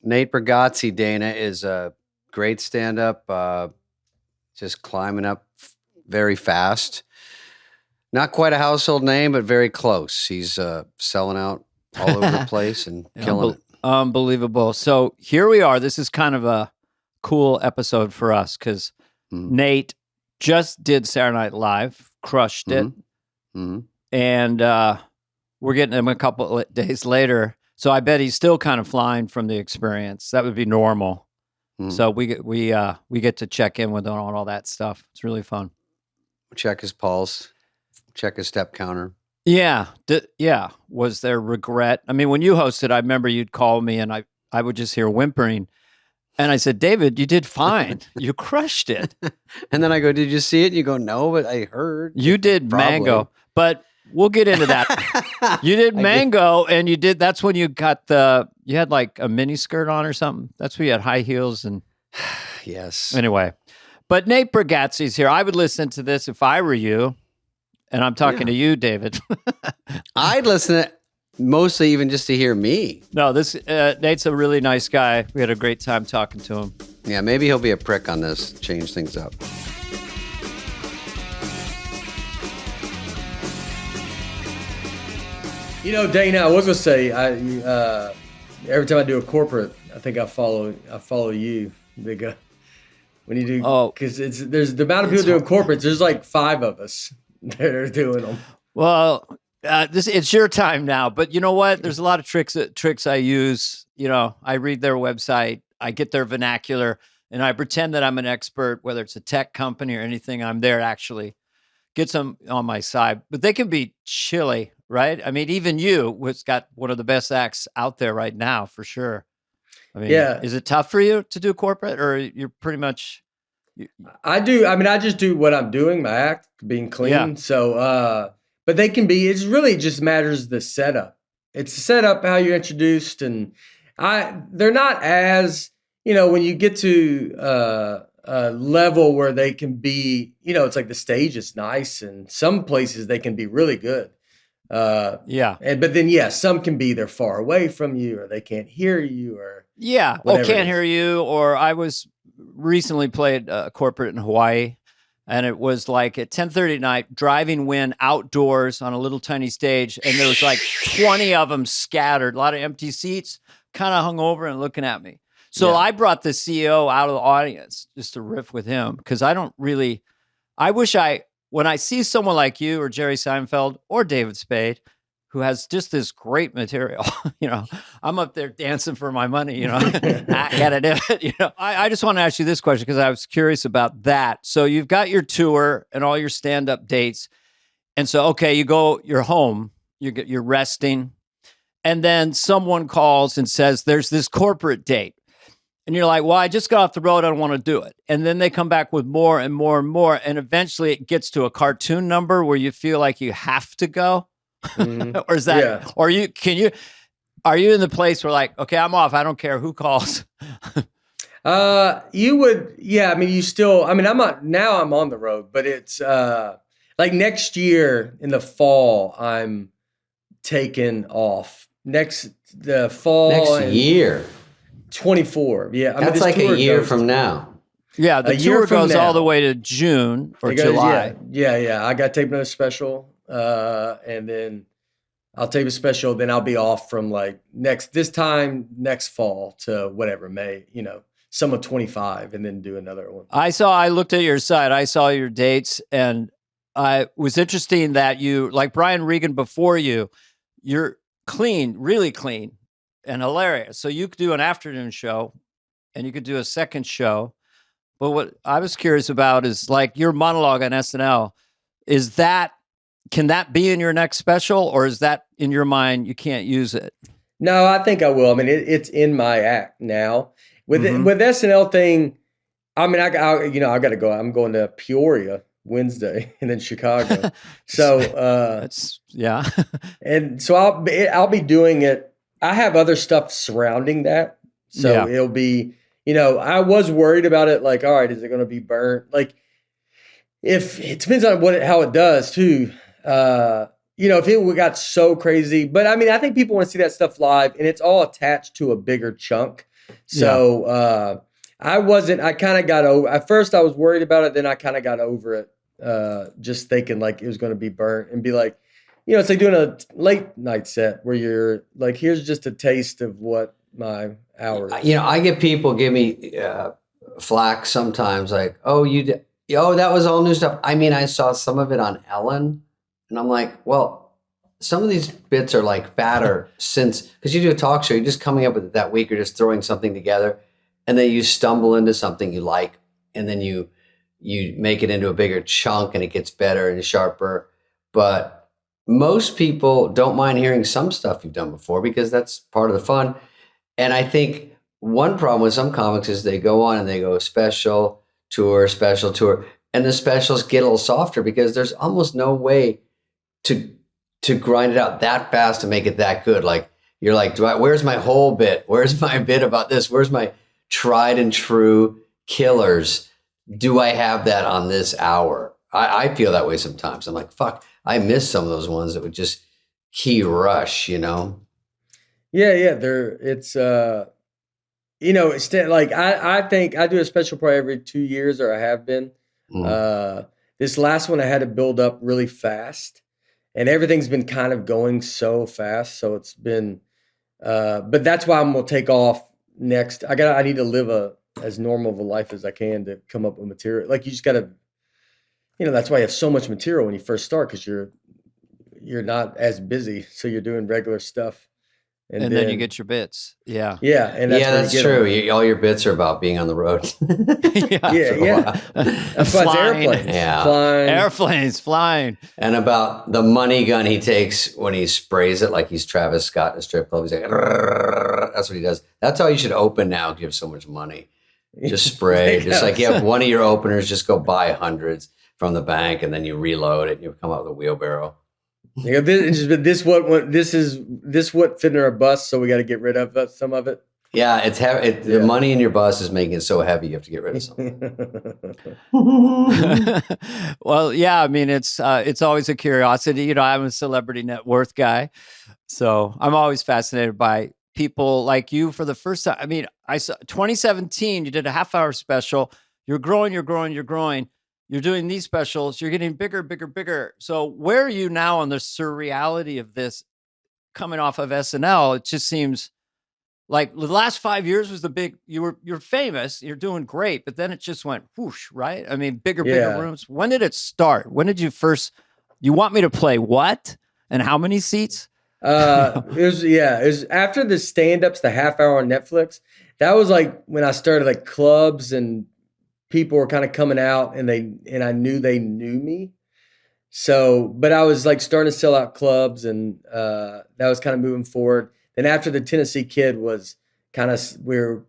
Nate Bargatze, Dana, is a great stand-up, just climbing up very fast. Not quite a household name, but very close. He's selling out all over the place and killing it. Unbelievable. So here we are. This is kind of a cool episode for us because Nate just did Saturday Night Live, crushed it. And we're getting him a couple of days later. So I bet he's still kind of flying from the experience. That would be normal. So we get to check in with him on all that stuff. It's really fun. Check his pulse, check his step counter. Yeah. Was there regret? I mean, when you hosted, I remember you'd call me and I would just hear whimpering. And I said, David, you did fine. You crushed it. And then I go, did you see it? And you go, no, but I heard. You did Probably. Mango. But we'll get into that. You did Mango and you did, that's when you got you had like a mini skirt on or something. That's when you had high heels and. Yes. Anyway. But Nate Bargatze's here. I would listen to this if I were you. And I'm talking to you, David. I'd listen to it mostly even just to hear me. No, Nate's a really nice guy. We had a great time talking to him. Yeah, maybe he'll be a prick on this, change things up. You know, Dana, I was gonna say, every time I do a corporate, I think I follow you. Big, when you do, because there's the amount of people doing corporates. There's like 5 of us that are doing them. Well, it's your time now, but you know what? There's a lot of tricks I use. You know, I read their website, I get their vernacular, and I pretend that I'm an expert, whether it's a tech company or anything. I'm there to actually get some on my side, but they can be chilly, right? I mean, even you, who's got one of the best acts out there right now, for sure. I mean, is it tough for you to do corporate, or you're pretty much? I do. I mean, I just do what I'm doing, my act, being clean. Yeah. So, but they can be, it's really just matters the setup. It's the setup, how you're introduced. And they're not as, when you get to a level where they can be, it's like the stage is nice and some places they can be really good. But then, some can be, they're far away from you or they can't hear you or. Yeah. Can't hear you. Or I was recently played corporate in Hawaii. And it was like at 10:30 at night, driving wind outdoors on a little tiny stage. And there was like 20 of them scattered, a lot of empty seats, kind of hung over and looking at me. So I brought the CEO out of the audience just to riff with him. Because when I see someone like you or Jerry Seinfeld or David Spade, who has just this great material, I'm up there dancing for my money, I gotta do it, I just want to ask you this question because I was curious about that. So you've got your tour and all your stand-up dates. And so, you're home, you're resting. And then someone calls and says, there's this corporate date. And you're like, well, I just got off the road. I don't want to do it. And then they come back with more and more and more. And eventually it gets to a cartoon number where you feel like you have to go. Or is that, are you in the place where like, okay, I'm off. I don't care who calls. You would, I mean, I'm on the road, but it's like next year in the fall, I'm taking off next year. 24. Yeah. That's like a year from now. Yeah. The tour goes all the way to June or July. Yeah. I got to tape another special. And then I'll tape a special, then I'll be off from like next fall to whatever, May, some of 25 and then do another one. I looked at your site, I saw your dates and I was interesting that you, like Brian Regan before you're clean, really clean and hilarious. So you could do an afternoon show and you could do a second show. But what I was curious about is like your monologue on SNL, can that be in your next special, or is that in your mind you can't use it? No, I think I will. I mean, it's in my act now. With SNL thing, I mean, I got to go. I'm going to Peoria Wednesday and then Chicago. So and so I'll be doing it. I have other stuff surrounding that, so it'll be. I was worried about it. Like, all right, is it going to be burnt? Like, if it depends on how it does too. If it got so crazy, but I mean, I think people want to see that stuff live and it's all attached to a bigger chunk. So I kind of got over, at first I was worried about it. Then I kind of got over it. Just thinking like it was going to be burnt and be like, it's like doing a late night set where you're like, here's just a taste of what my hour is. I get people give me flack sometimes like, oh, that was all new stuff. I mean, I saw some of it on Ellen and I'm like, well, some of these bits are like fatter because you do a talk show, you're just coming up with it that week, you're just throwing something together and then you stumble into something you like and then you make it into a bigger chunk and it gets better and sharper. But most people don't mind hearing some stuff you've done before because that's part of the fun. And I think one problem with some comics is they go on and they go special tour, and the specials get a little softer because there's almost no way to grind it out that fast to make it that good. Like you're like, where's my whole bit? Where's my bit about this? Where's my tried and true killers? Do I have that on this hour? I feel that way sometimes. I'm like, fuck, I miss some of those ones that would just key rush, Yeah. It's like I think I do a special probably every 2 years, or I have been. This last one I had to build up really fast, and everything's been kind of going so fast. So it's been, but that's why I'm gonna take off next. I need to live as normal of a life as I can to come up with material. Like you just gotta. That's why you have so much material when you first start, because you're not as busy, so you're doing regular stuff, and then you get your bits. Yeah, and that's true. All your bits are about being on the road. That's why it's airplanes, airplanes flying, and about the money gun he takes when he sprays it like he's Travis Scott in a strip club. He's like, that's what he does. That's how you should open now. Because you have so much money. Just spray. Just like you have one of your openers. Just go buy hundreds from the bank, and then you reload it and you come out with a wheelbarrow. This what fit in our bus, so we got to get rid of some of it. Yeah, it's heavy. The money in your bus is making it so heavy you have to get rid of something. Well, yeah, I mean it's always a curiosity. I'm a celebrity net worth guy, so I'm always fascinated by people like you. For the first time, I mean, I saw 2017. You did a half-hour special. You're growing. You're doing these specials. You're getting bigger. So where are you now on the surreality of this coming off of SNL? It just seems like the last 5 years was the big, you're famous, you're doing great, but then it just went whoosh, right? I mean, bigger rooms. When did it start? When did you want me to play what? And how many seats? It was after the stand-ups, the half hour on Netflix. That was like when I started like clubs and people were kind of coming out and I knew they knew me. So, but I was like starting to sell out clubs and that was kind of moving forward. Then after the Tennessee Kid was we were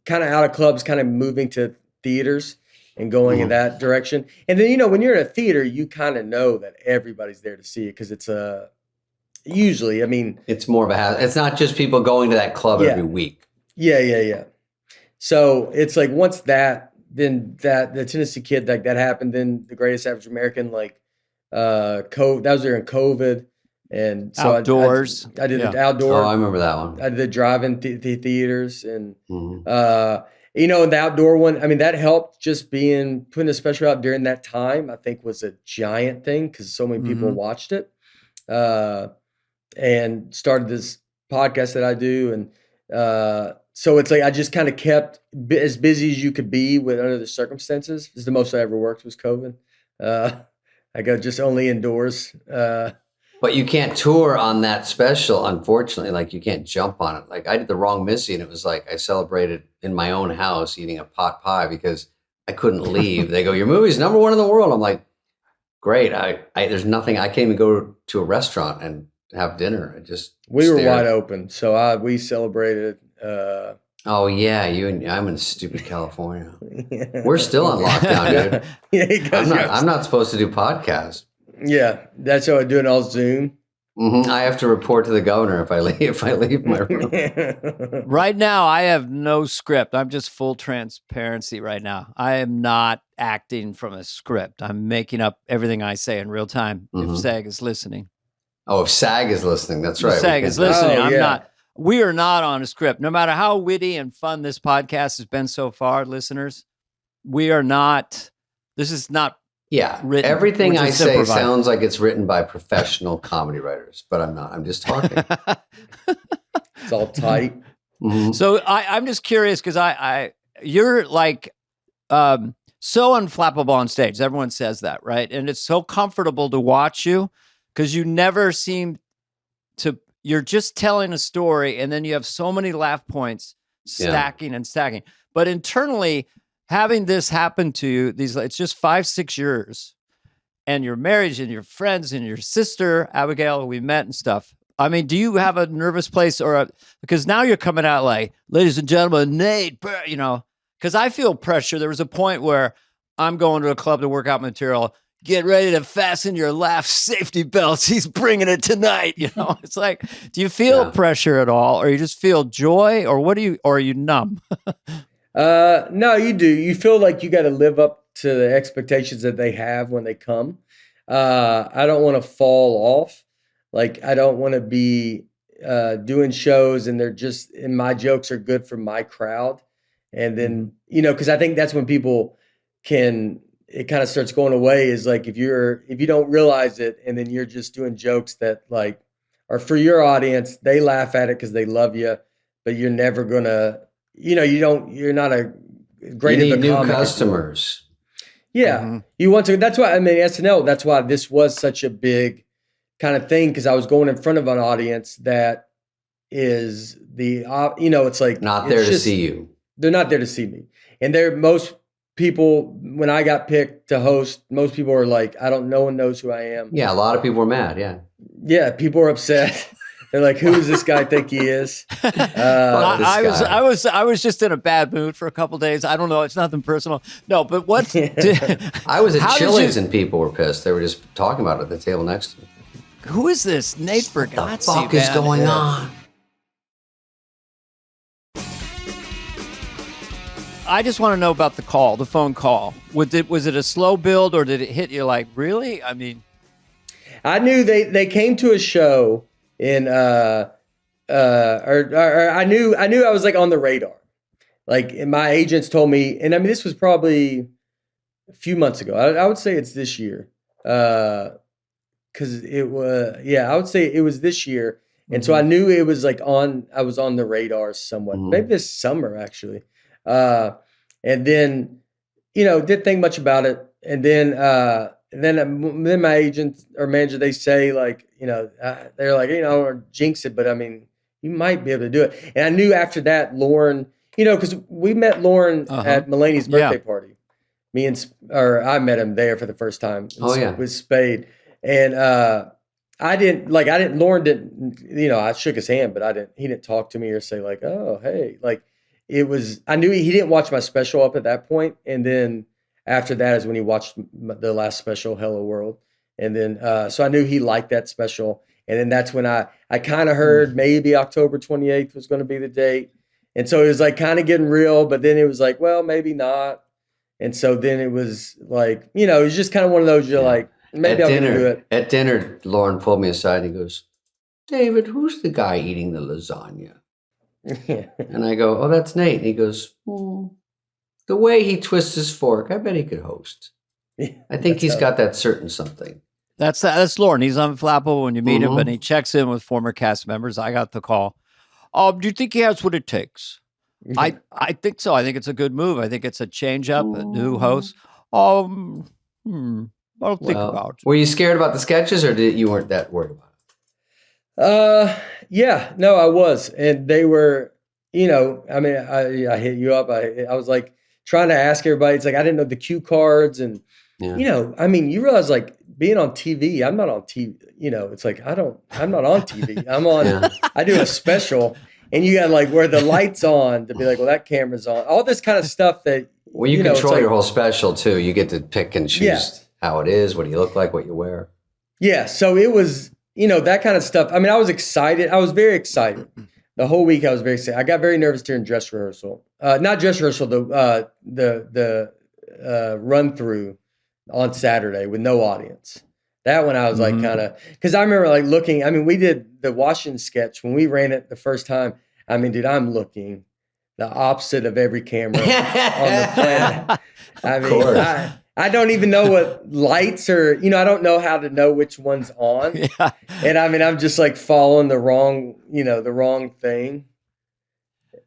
kind of out of clubs, kind of moving to theaters and going in that direction. And then, when you're in a theater, you kind of know that everybody's there to see it because it's usually, I mean, it's more of a, it's not just people going to that club every week. Yeah. So it's like once the Tennessee Kid, like that happened, then The Greatest Average American, like COVID, that was during COVID. And so outdoors. I did the outdoor. Oh, I remember that one. I did the drive-in theaters and, and the outdoor one, I mean, that helped just putting a special out during that time, I think was a giant thing because so many people watched it. And started this podcast that I do. And so it's like I just kind of kept as busy as you could be under the circumstances. This is the most I ever worked was COVID. I go just only indoors. But you can't tour on that special, unfortunately. Like you can't jump on it. Like I did the Wrong Missy, and it was like I celebrated in my own house eating a pot pie because I couldn't leave. They go, "Your movie's #1 in the world." I'm like, "Great! There's nothing. I can't even go to a restaurant and have dinner." We were wide open, so we celebrated. Oh yeah, I'm in stupid California. We're still on lockdown, dude. I'm not supposed to do podcasts. Yeah, that's how I do it all Zoom. I have to report to the governor if I leave my room. Right now, I have no script. I'm just full transparency right now. I am not acting from a script. I'm making up everything I say in real time. If SAG is listening. Oh, if SAG is listening, that's right. If SAG is listening. I'm not. we are not on a script. No matter how witty and fun this podcast has been so far, listeners, we are not. This is not. Yeah, written. everything I say improvised. sounds like it's written by professional comedy writers, but I'm not. I'm just talking. It's all tight. Mhm. So I'm just curious because you're like so unflappable on stage. Everyone says that, right? And it's so comfortable to watch you because you never seem to. You're just telling a story, and then you have so many laugh points stacking and stacking. But internally, having this happen to you, it's just 5-6 years, and your marriage and your friends and your sister Abigail, we met and stuff. I mean, do you have a nervous place because now you're coming out like, ladies and gentlemen, Nate, because I feel pressure. There was a point where I'm going to a club to work out material. Get ready to fasten your laugh safety belts. He's bringing it tonight. It's like, do you feel pressure at all, or you just feel joy, or or are you numb? No, you do. You feel like you got to live up to the expectations that they have when they come. I don't want to fall off. Like, I don't want to be doing shows and and my jokes are good for my crowd. And then, because I think that's when people it kind of starts going away, is like, if you don't realize it and then you're just doing jokes that like are for your audience, they laugh at it because they love you, but you're never gonna, you're not a great You of a need new comic customers. Yeah. You want to, that's why, SNL, that's why this was such a big kind of thing, because I was going in front of an audience that is it's like Not there to see you. They're not there to see me. And most people, when I got picked to host, most people are like, no one knows who I am. Yeah, a lot of people were mad. Yeah. Yeah, people are upset. They're like, who does this guy think he is? I was just in a bad mood for a couple of days. I don't know. It's nothing personal. No, but what? I was at Chili's and people were pissed. They were just talking about it at the table next to me. Who is this? Nate Bargatze. What the fuck is going on? I just want to know about the phone call. Was it a slow build, or did it hit you like, really? I mean, I knew they came to a show in I knew I was like on the radar. Like, and my agents told me, and I mean, this was probably a few months ago. I would say it's this year. Cause it was, I would say it was this year. And so I knew it was like I was on the radar somewhat, maybe this summer actually. And then, didn't think much about it. And then my agent or manager, they say like, they're like, or jinx it, but I mean, you might be able to do it. And I knew after that, Lauren, because we met Lauren at Mulaney's birthday party. I met him there for the first time. With Spade. And Lauren didn't, I shook his hand, but he didn't talk to me or say like, oh, hey, like I knew he didn't watch my special up at that point. And then after that is when he watched the last special, Hello World. And then, so I knew he liked that special. And then that's when I kind of heard maybe October 28th was going to be the date. And so it was like kind of getting real, but then it was like, well, maybe not. And so then it was like, it was just kind of one of those, you're like, maybe I'll do it. At dinner, Lauren pulled me aside and he goes, David, who's the guy eating the lasagna? And I go, oh, that's Nate. And he goes, the way he twists his fork, I bet he could host. I think he's got that certain something. That's Lauren. He's unflappable when you meet him, but he checks in with former cast members. I got the call. Do you think he has what it takes? I think so. I think it's a good move. I think it's a change up, a new host. I'll think about it. Were you scared about the sketches, or you weren't that worried about it? Yeah, no, I was. And they were, I mean, I hit you up. I was like trying to ask everybody. It's like, I didn't know the cue cards and, I mean, you realize like being on TV, I'm not on TV, it's like, I'm not on TV. I'm on, I do a special, and you got like where the light's on to be like, well, that camera's on, all this kind of stuff that, well, you control your whole special too. You get to pick and choose how it is, what do you look like, what you wear. Yeah. So it was, that kind of stuff. I mean, I was excited. I was very excited. The whole week I was very excited. I got very nervous during dress rehearsal. Not dress rehearsal, the run through on Saturday with no audience. That one I was like kind of, because I remember like looking. I mean, we did the Washington sketch when we ran it the first time. I mean, dude, I'm looking the opposite of every camera on the planet. I mean, I don't even know what lights are. You know, I don't know how to know which one's on. Yeah. And I mean, I'm just like following the wrong thing.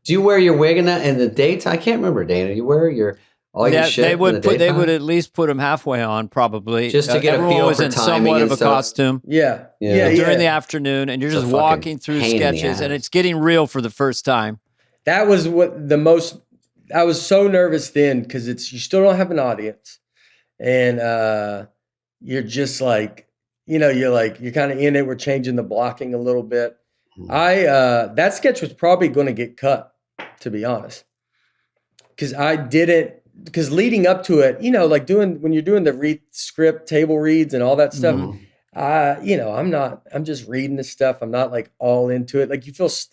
Do you wear your wig in the daytime? I can't remember, Dana. You wear your shit they would in the they would daytime? at least put them halfway on, probably, Just to get a everyone feel was for in timing somewhat and of a stuff. costume. Yeah. During the afternoon, and you're It's a just fucking walking through pain in the sketches, and ass. it's getting real for the first time. That was I was so nervous then because you still don't have an audience, and you're just like, you're kind of in it. We're changing the blocking a little bit. That sketch was probably going to get cut, to be honest, because leading up to it, like when you're doing the script table reads and all that stuff, I'm just reading this stuff. I'm not like all into it. Like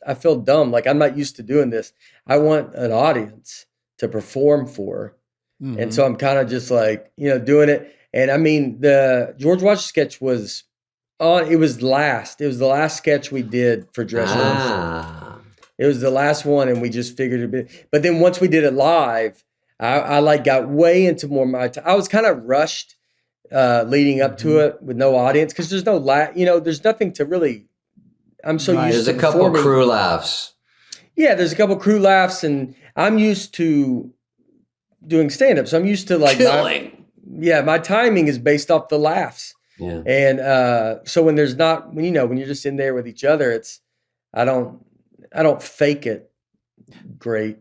I feel dumb. Like I'm not used to doing this. I want an audience to perform for. And so I'm kind of just like, doing it. And I mean, the George Washington sketch was it was the last sketch we did for dress rehearsal. It was the last one. And we just figured it bit. But then once we did it live, I like got way into more my time. I was kind of rushed leading up to it with no audience. Cause there's no there's nothing to really, I'm so used to There's a couple crew laughs. Yeah. There's a couple crew laughs, and I'm used to doing stand-up. So I'm used to like killing. My timing is based off the laughs. Yeah. And so when there's not, when you're just in there with each other, I don't fake it great.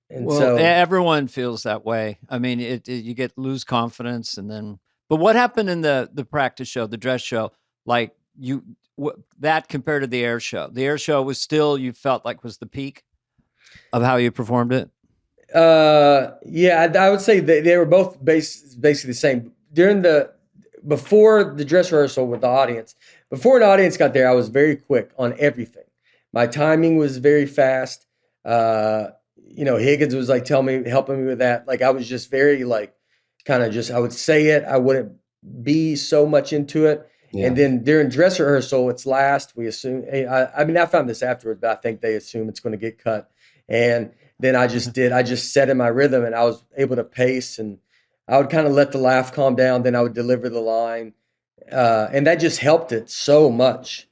And so everyone feels that way. I mean, you lose confidence, and then. But what happened in the practice show, the dress show? Like that compared to the air show? The air show was still, you felt like, was the peak of how you performed it. I would say they were both basically the same. Before the dress rehearsal with the audience, before an audience got there, I was very quick on everything. My timing was very fast. Higgins was like helping me with that. Like I was just very like, kind of just, I would say it. I wouldn't be so much into it. Yeah. And then during dress rehearsal, it's last. We assume, I found this afterwards, but I think they assume it's going to get cut. And then I just set in my rhythm, and I was able to pace, and I would kind of let the laugh calm down. Then I would deliver the line. And that just helped it so much.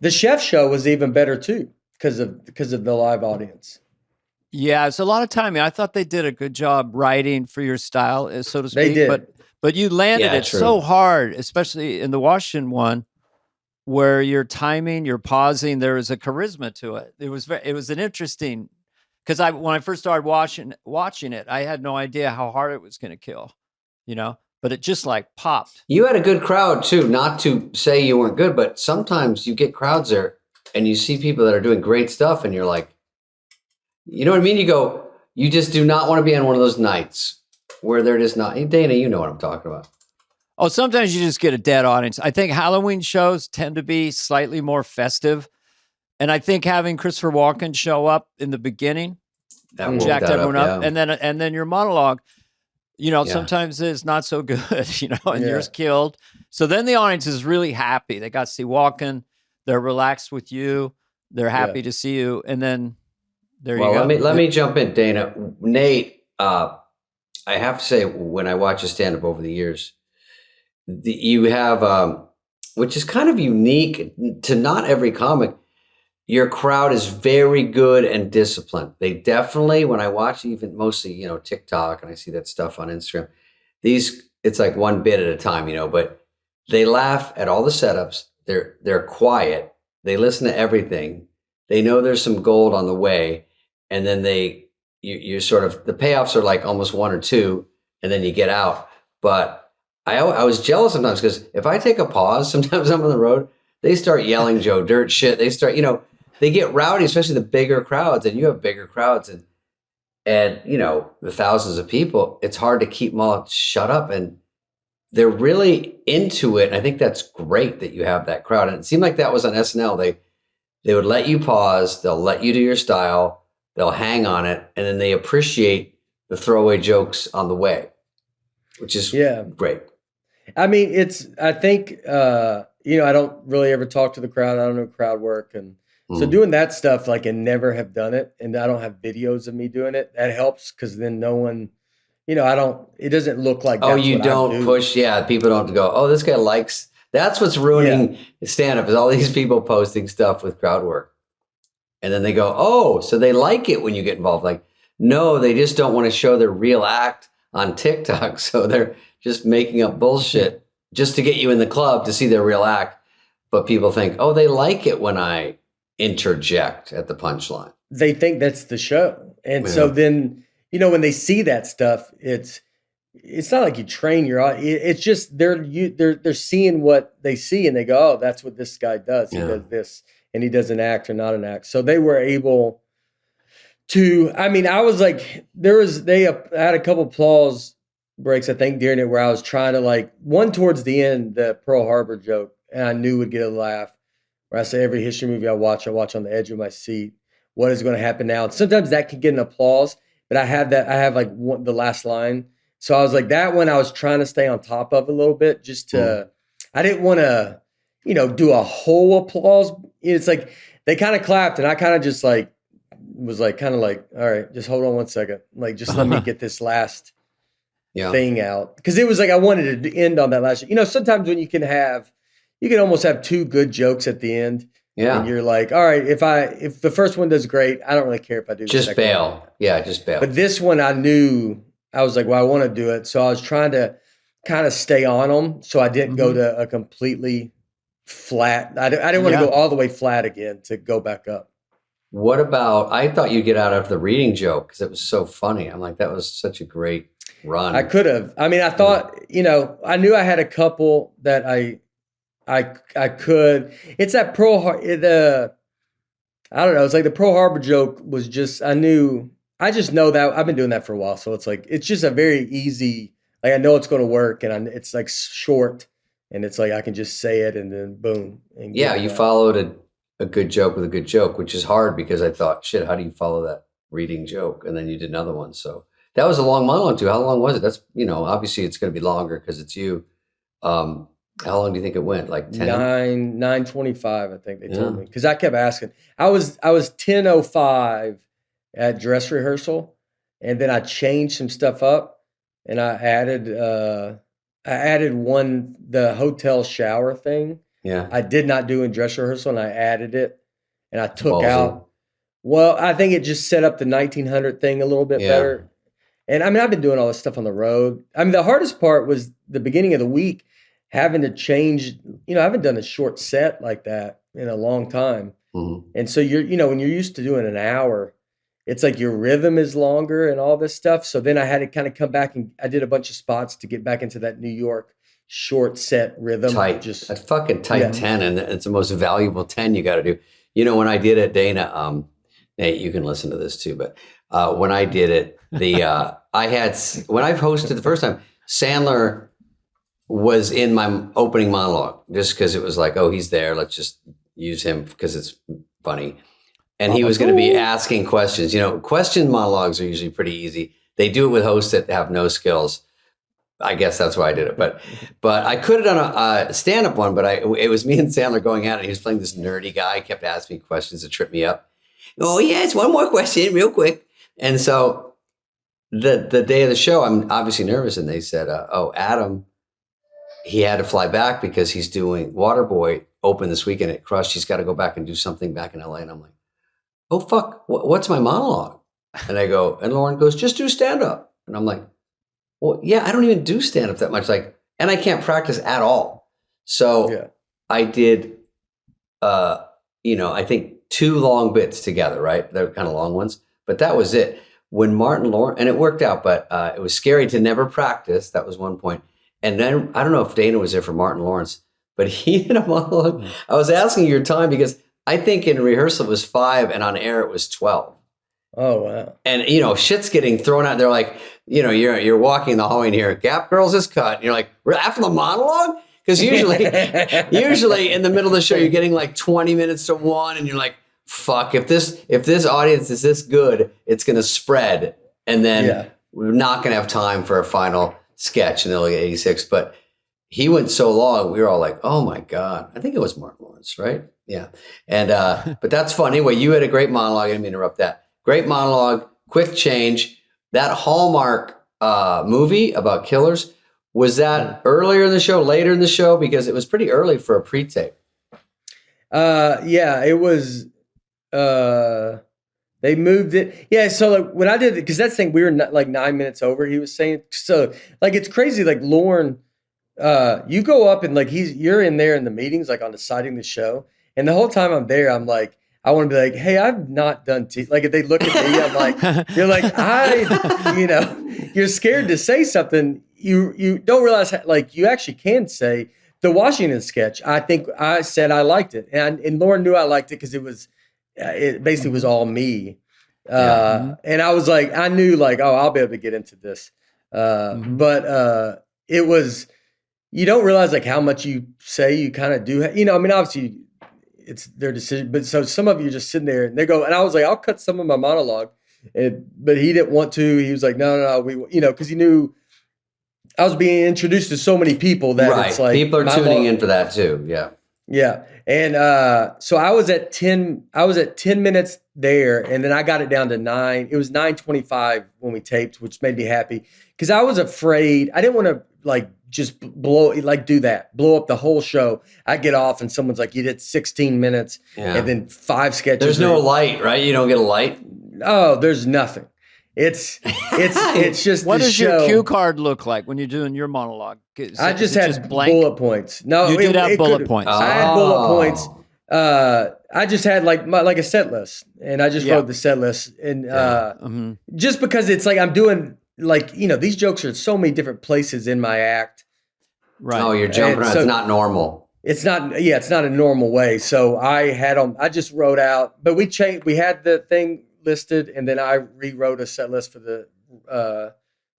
The chef show was even better too, because of the live audience. Yeah, it's a lot of timing. I thought they did a good job writing for your style, so to speak. They did. But you landed it so hard, especially in the Washington one, where your timing, your pausing, there was a charisma to it. It was an interesting, because when I first started watching it, I had no idea how hard it was going to kill, but it just like popped. You had a good crowd too. Not to say you weren't good, but sometimes you get crowds there and you see people that are doing great stuff, and you're like, you know what I mean? You just do not want to be on one of those nights where they're just not. Dana, you know what I'm talking about. Oh, sometimes you just get a dead audience. I think Halloween shows tend to be slightly more festive. And I think having Christopher Walken show up in the beginning jacked everyone up. Yeah. And then your monologue, sometimes is not so good, and you're killed. So then the audience is really happy. They got to see Walken. They're relaxed with you. They're happy to see you. And then there you go. Let me jump in, Dana. Nate, I have to say, when I watch you stand up over the years, you have, which is kind of unique to not every comic, your crowd is very good and disciplined. They definitely, when I watch even mostly, TikTok, and I see that stuff on Instagram, it's like one bit at a time, but they laugh at all the setups. They're quiet. They listen to everything. They know there's some gold on the way. And then you're sort of, the payoffs are like almost one or two, and then you get out. But I was jealous sometimes, because if I take a pause, sometimes I'm on the road, they start yelling Joe Dirt shit. They start, they get rowdy, especially the bigger crowds, and you have bigger crowds and the thousands of people. It's hard to keep them all shut up, and they're really into it. And I think that's great that you have that crowd. And it seemed like that was on SNL. They would let you pause. They'll let you do your style. They'll hang on it, and then they appreciate the throwaway jokes on the way, which is great. I mean, I think, I don't really ever talk to the crowd. I don't know crowd work. And so doing that stuff, like, and never have done it, and I don't have videos of me doing it, that helps, because then no one, it doesn't look like Oh, that's you what I don't do. push. Yeah, people don't go, oh, this guy likes. That's what's ruining stand-up, is all these people posting stuff with crowd work. And then they go, oh, so they like it when you get involved. Like, no, they just don't want to show their real act on TikTok. So they're just making up bullshit just to get you in the club to see their real act. But people think, oh, they like it when I interject at the punchline. They think that's the show. And so then, when they see that stuff, it's not like you train your audience. It's just they're seeing what they see, and they go, oh, that's what this guy does. He does this, and he does an act or not an act. So they were able to, I was like, they had a couple applause breaks, I think, during it, where I was trying to, like, one towards the end, the Pearl Harbor joke, and I knew would get a laugh, where I say every history movie I watch on the edge of my seat. What is going to happen now? And sometimes that could get an applause, but I have like the last line. So I was like, that one I was trying to stay on top of a little bit, just to, I didn't want to, do a whole applause. It's like, they kind of clapped, and I kind of just like, was like, kind of like, all right, just hold on one second. Like, just let me get this last thing out. Because it was like, I wanted to end on that last, sometimes when you can almost have two good jokes at the end. Yeah. And you're like, all right, if the first one does great, I don't really care if I do the second bail. one. Yeah, just bail. But this one, I knew, I was like, well, I want to do it. So I was trying to kind of stay on them, so I didn't go to a completely flat. I didn't want to go all the way flat again to go back up. What about, I thought you'd get out after the reading joke, because it was so funny. I'm like, that was such a great run. I could have. I thought, I knew I had a couple that I could. It's that I don't know. It's like the Pearl Harbor joke was just, I just know that I've been doing that for a while. So it's like, it's just a very easy, like, I know it's going to work, and it's like short, and it's like, I can just say it and then boom. And you followed a good joke with a good joke, which is hard, because I thought, shit, how do you follow that reading joke? And then you did another one. So that was a long monologue too. How long was it? That's, obviously it's going to be longer because it's you. How long do you think it went? Like 10? 9:25, I think they told me. Because I kept asking. I was 10:05 at dress rehearsal, and then I changed some stuff up, and I added the hotel shower thing. Yeah. I did not do in dress rehearsal, and I added it, and I took out. Well, I think it just set up the 1900 thing a little bit better. And I've been doing all this stuff on the road. The hardest part was the beginning of the week, having to change, I haven't done a short set like that in a long time. Mm-hmm. And so when you're used to doing an hour, it's like your rhythm is longer and all this stuff. So then I had to kind of come back, and I did a bunch of spots to get back into that New York short set rhythm. Tight, that fucking tight 10, and it's the most valuable 10 you got to do. When I did it, Dana, Nate, you can listen to this too, but when I did it, when I hosted the first time, Sandler was in my opening monologue, just because it was like, oh, he's there, let's just use him because it's funny. And he was going to be asking questions. Question monologues are usually pretty easy. They do it with hosts that have no skills. I guess that's why I did it. But I could have done a stand-up one, but it was me and Sandler going at it. He was playing this nerdy guy. He kept asking me questions to trip me up. Oh, yeah, it's one more question real quick. And so the day of the show, I'm obviously nervous. And they said, oh, Adam, he had to fly back because he's doing Waterboy open this weekend at Crush. He's got to go back and do something back in LA. And I'm like, oh, fuck, what's my monologue? And I go, and Lauren goes, just do stand-up. And I'm like, well, yeah, I don't even do stand-up that much. And I can't practice at all. So I did, I think 2 long bits together, right? They're kind of long ones, but that was it. When Martin Lawrence, and it worked out, but it was scary to never practice. That was one point. And then I don't know if Dana was there for Martin Lawrence, but he did a monologue. I was asking your time because I think in rehearsal it was 5 and on air it was 12. Oh, wow. And, shit's getting thrown out. They're like, you're walking the hallway and you hear Gap Girls is cut. And you're like, after the monologue? Because usually in the middle of the show, you're getting like 20 minutes to 1 and you're like, fuck, if this audience is this good, it's going to spread. And then we're not going to have time for a final sketch, and they'll get 86. But he went so long, we were all like, oh my God. I think it was Mark Lawrence, right? Yeah. And but that's fun. Anyway, you had a great monologue. I didn't mean to interrupt that. Great monologue, quick change. That Hallmark movie about killers, was that earlier in the show, later in the show? Because it was pretty early for a pre-tape. Yeah, it was. They moved it. Yeah, so like when I did it, because that's the thing, we were like 9 minutes over. He was saying, so like it's crazy. Like Lauren, you go up and like you're in there in the meetings, like on deciding the show, and the whole time I'm there, I'm like, I want to be like, hey, I've not done like if they look at me, I'm like, you're like you're scared to say something. You don't realize like you actually can say the Washington sketch. I think I said I liked it, and Lauren knew I liked it because it basically was all me. And I was like, I knew like, oh, I'll be able to get into this. But it was, you don't realize like how much you say you kind of do. I mean, obviously it's their decision, but so some of you are just sitting there and they go, and I was like, I'll cut some of my monologue. But he didn't want to. He was like, no, because he knew I was being introduced to so many people that it's like people are tuning in for that too. Yeah. Yeah. And so I was at 10 minutes there, and then I got it down to 9. It was 9:25 when we taped, which made me happy because I was afraid. I didn't want to like just blow up the whole show. I get off and someone's like, you did 16 minutes and then 5 sketches. There's no light, right? You don't get a light? Oh, there's nothing. It's just what does show. Your cue card look like when you're doing your monologue? I just had bullet points. No, you did have bullet points. I had bullet points. I just had like a set list, and I just wrote the set list, and just because it's like I'm doing like these jokes are in so many different places in my act. Right. Oh, you're jumping around. It's not normal. It's not. Yeah, it's not a normal way. So I had them. I just wrote out, but we changed. We had the thing listed, and then I rewrote a set list for the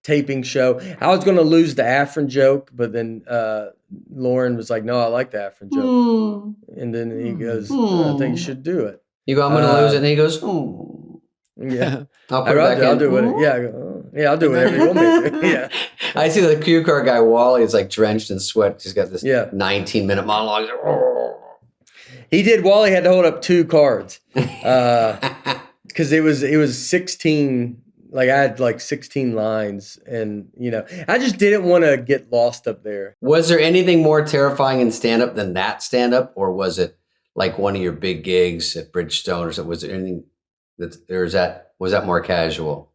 taping show. I was going to lose the Afrin joke, but then Lauren was like, "No, I like the Afrin joke." And then he goes, "I think you should do it." You go, "I'm going to lose it," and he goes, "Yeah, I'll put it back in." I'll do it. Yeah, I go, yeah, I'll do whatever you want me to do. Yeah. I see the cue card guy Wally is like drenched in sweat. He's got this 19-minute monologue. He did. Wally had to hold up 2 cards. Because it was 16, like I had like 16 lines, and I just didn't want to get lost up there. Was there anything more terrifying in stand-up than that stand-up, or was it like one of your big gigs at Bridgestone or something? Was there anything was that more casual?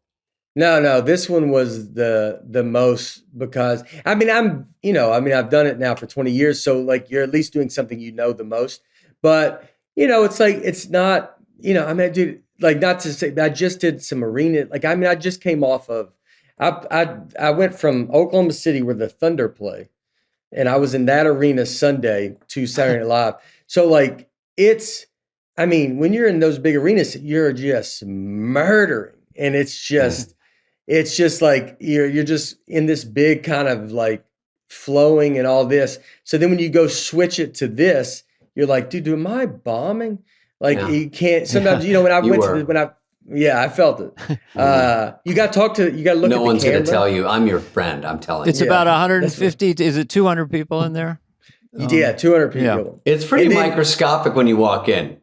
No, this one was the most, because I've done it now for 20 years, so like you're at least doing something the most. But it's like it's not, dude. Like, not to say, I just did some arena. Like, I just came off of, I went from Oklahoma City where the Thunder play, and I was in that arena Sunday to Saturday Night Live. So like, when you're in those big arenas, you're just murdering, and it's just like you're just in this big kind of like flowing and all this. So then when you go switch it to this, you're like, dude, am I bombing? Like you can't. Sometimes when I felt it. You got to talk to. You got to look. No at the one's going camera. to tell you. I'm your friend. I'm telling you. It's about 150. Is it 200 people in there? 200 people. Yeah. It's pretty microscopic when you walk in.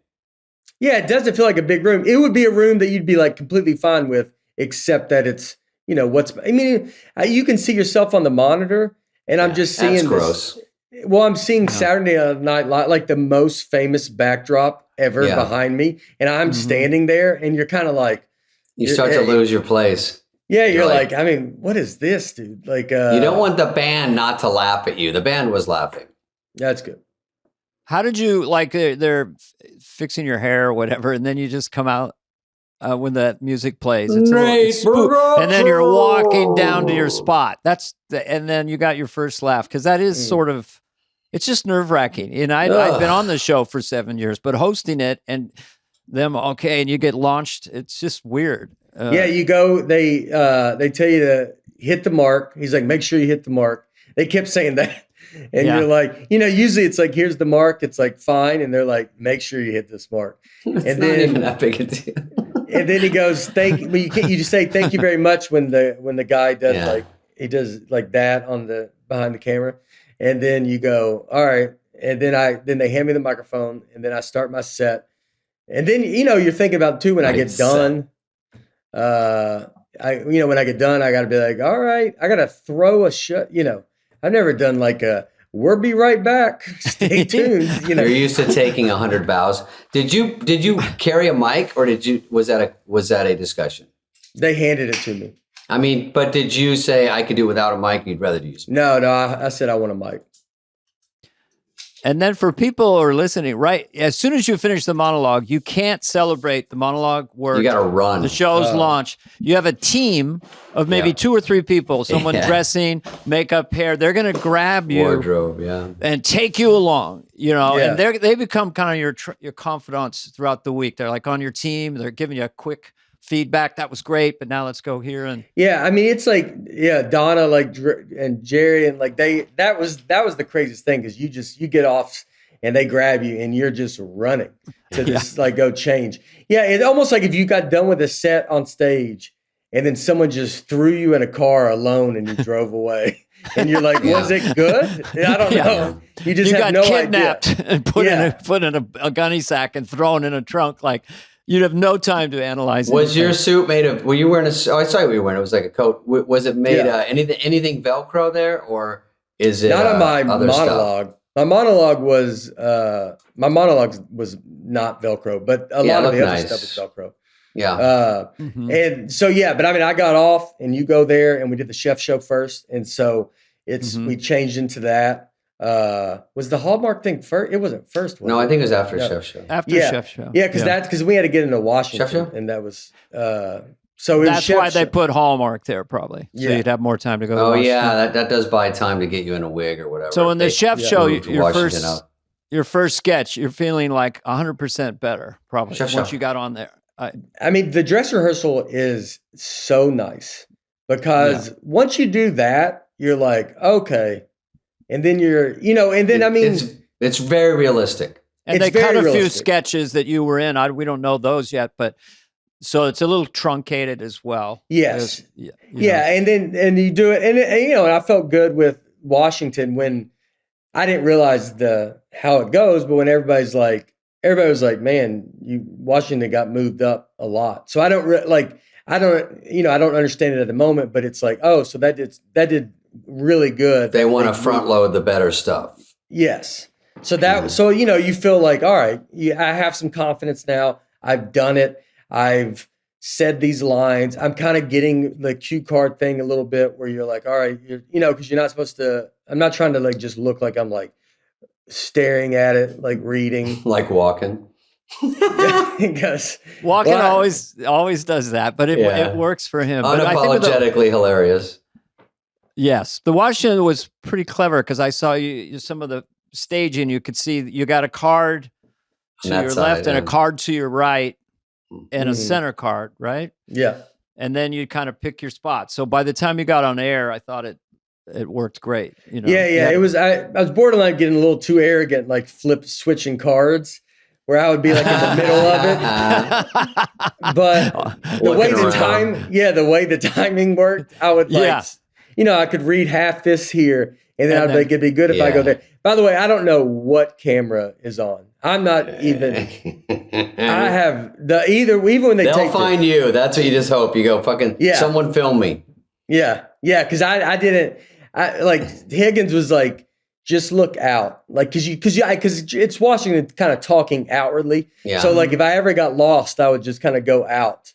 Yeah, it doesn't feel like a big room. It would be a room that you'd be like completely fine with, except that it's you can see yourself on the monitor, and I'm just seeing that's gross. Well, I'm seeing Saturday Night Live, like the most famous backdrop ever behind me, and I'm standing there, and you're kind of like, you start to lose your place. Yeah, you're like, what is this, dude? Like, you don't want the band not to laugh at you. The band was laughing. That's good. How did you they're fixing your hair or whatever, and then you just come out when the music plays? It's Nate Bargatze. And then you're walking down to your spot. And then you got your first laugh, because that is sort of. It's just nerve-wracking. And I've been on the show for 7 years, but hosting it and them, and you get launched, it's just weird. You go, they tell you to hit the mark. He's like, make sure you hit the mark. They kept saying that. And you're like, usually it's like, here's the mark. It's like, fine. And they're like, make sure you hit this mark. It's not even that big a deal. And then he goes, you just say, thank you very much when the guy does he does like that behind the camera. and then you go, all right. And then they hand me the microphone, and then I start my set. And then, you're thinking about too, when I get done, when I get done, I got to be like, all right, I got to throw a shot. I've never done like we'll be right back. Stay tuned. You're used to taking 100 bows. Did you carry a mic, or was that a discussion? They handed it to me. I mean, but did you say I could do without a mic? You'd rather use me? No, I said I want a mic. And then for people who are listening, right, as soon as you finish the monologue, you can't celebrate the monologue work. You got to run. The show's launch. You have a team of maybe 2 or 3 people, someone dressing, makeup, hair. They're going to grab you. Wardrobe, and take you along, and they become kind of your confidants throughout the week. They're like on your team. They're giving you a quick feedback. That was great, but now let's go here. And I mean, it's like, Donna, like, and Jerry, and like that was the craziest thing, because you get off and they grab you and you're just running to just like go change. Yeah, it's almost like if you got done with a set on stage and then someone just threw you in a car alone and you drove away. And you're like, was it good? I don't know. You just have no idea. You got kidnapped and put in a gunny sack and thrown in a trunk. Like, you'd have no time to analyze it. Was your suit made of, were you wearing I saw what you were wearing. It was like a coat. Was it made anything Velcro there, or is it not on my monologue? Stuff? My monologue was not Velcro, but a lot of the other stuff was Velcro. Yeah. And so, but I mean, I got off and you go there and we did the chef show first. And so we changed into that. Was the Hallmark thing first? It wasn't first. No, I think it was after chef show. After chef show. Yeah. Because we had to get into Washington. Chef show? And that was, that's why they put Hallmark there, probably. So you'd have more time to go to Washington. That does buy time to get you in a wig or whatever. So in the chef show, your first sketch, you're feeling like 100% better, probably, once you got on there. I mean, the dress rehearsal is so nice, because once you do that, you're like, okay. And then it's very realistic. And they cut a few sketches that you were in. We don't know those yet, but so it's a little truncated as well. Yes. And you do it. And I felt good with Washington when I didn't realize how it goes, but when everybody was like, man, Washington got moved up a lot. So I don't understand it at the moment, but it's like, oh, so that did really good. They want to front load the better stuff. Yes. So you feel like, all right, I have some confidence now. I've done it. I've said these lines. I'm kind of getting the cue card thing a little bit, where you're like, all right, because you're not supposed to, I'm not trying to like just look like I'm like staring at it, like reading. Like walking. Because walking always does that, but it works for him. Unapologetically hilarious. Yes. The Washington was pretty clever, because I saw you some of the staging. You could see you got a card to your left and a card to your right and a center card, right? Yeah. And then you kind of pick your spot. So by the time you got on air, I thought it worked great. It was. I was borderline getting a little too arrogant, like switching cards, where I would be like in the middle of it. But the way the timing worked, I would like, I could read half this here, and then I'd be like, it'd be good if I go there. By the way, I don't know what camera is on. I'm not even. I have even when they'll find you. That's what you just hope. You go fucking. Someone film me. Yeah. Because I didn't. Like Higgins was like, just look out, like because it's Washington kind of talking outwardly. Yeah. So like if I ever got lost, I would just kind of go out.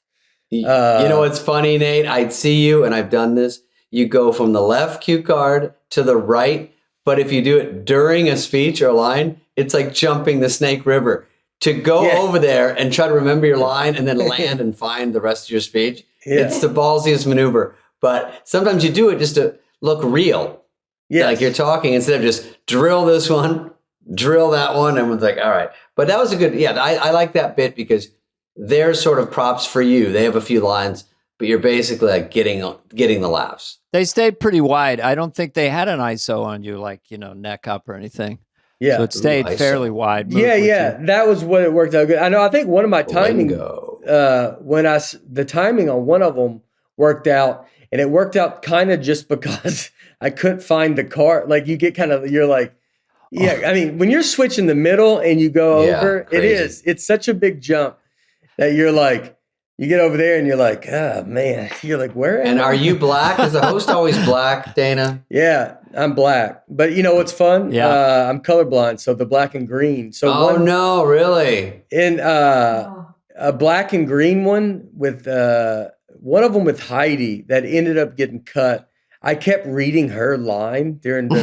You know what's funny, Nate? I'd see you, and I've done this. You go from the left cue card to the right, but if you do it during a speech or a line, it's like jumping the Snake River. To go over there and try to remember your line and then land and find the rest of your speech. Yeah. It's the ballsiest maneuver. But sometimes you do it just to look real. Yeah, like you're talking instead of just drill this one, drill that one. Everyone's like, all right. But that was a good, I like that bit, because they're sort of props for you. They have a few lines, but you're basically like getting the laughs. They stayed pretty wide. I don't think they had an ISO on you, like, neck up or anything. Yeah. So it stayed fairly wide. Yeah. That was what it worked out good. I think one of my timing, the timing on one of them worked out. And it worked out kind of just because I couldn't find the car. Like you get kind of, you're like, yeah, I mean, when you're switching the middle and you go over, crazy. it's such a big jump that you're like, you get over there and you're like, oh man, you're like, where am And I? are you black? Is the host always black, Dana? Yeah, I'm black. But you know what's fun? Yeah. I'm colorblind, so the black and green. So No, really? in a black and green one with one of them with Heidi that ended up getting cut. I kept reading her line during the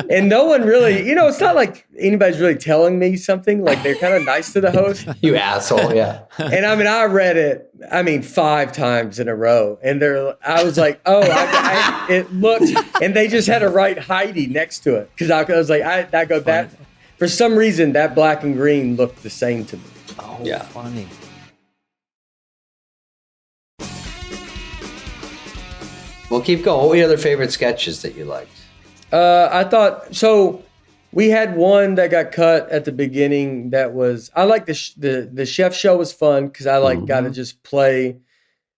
and no one really, it's not like anybody's really telling me something. Like they're kind of nice to the host. You asshole, yeah. And I read it, 5 times in a row. And I was like, oh, it looked, and they just had to write Heidi next to it. Cause I was like, that for some reason, that black and green looked the same to me. Oh, yeah. Funny. Well, keep going. What were your other favorite sketches that you liked? I thought, so we had one that got cut at the beginning that was, I like the chef show was fun because I got to just play,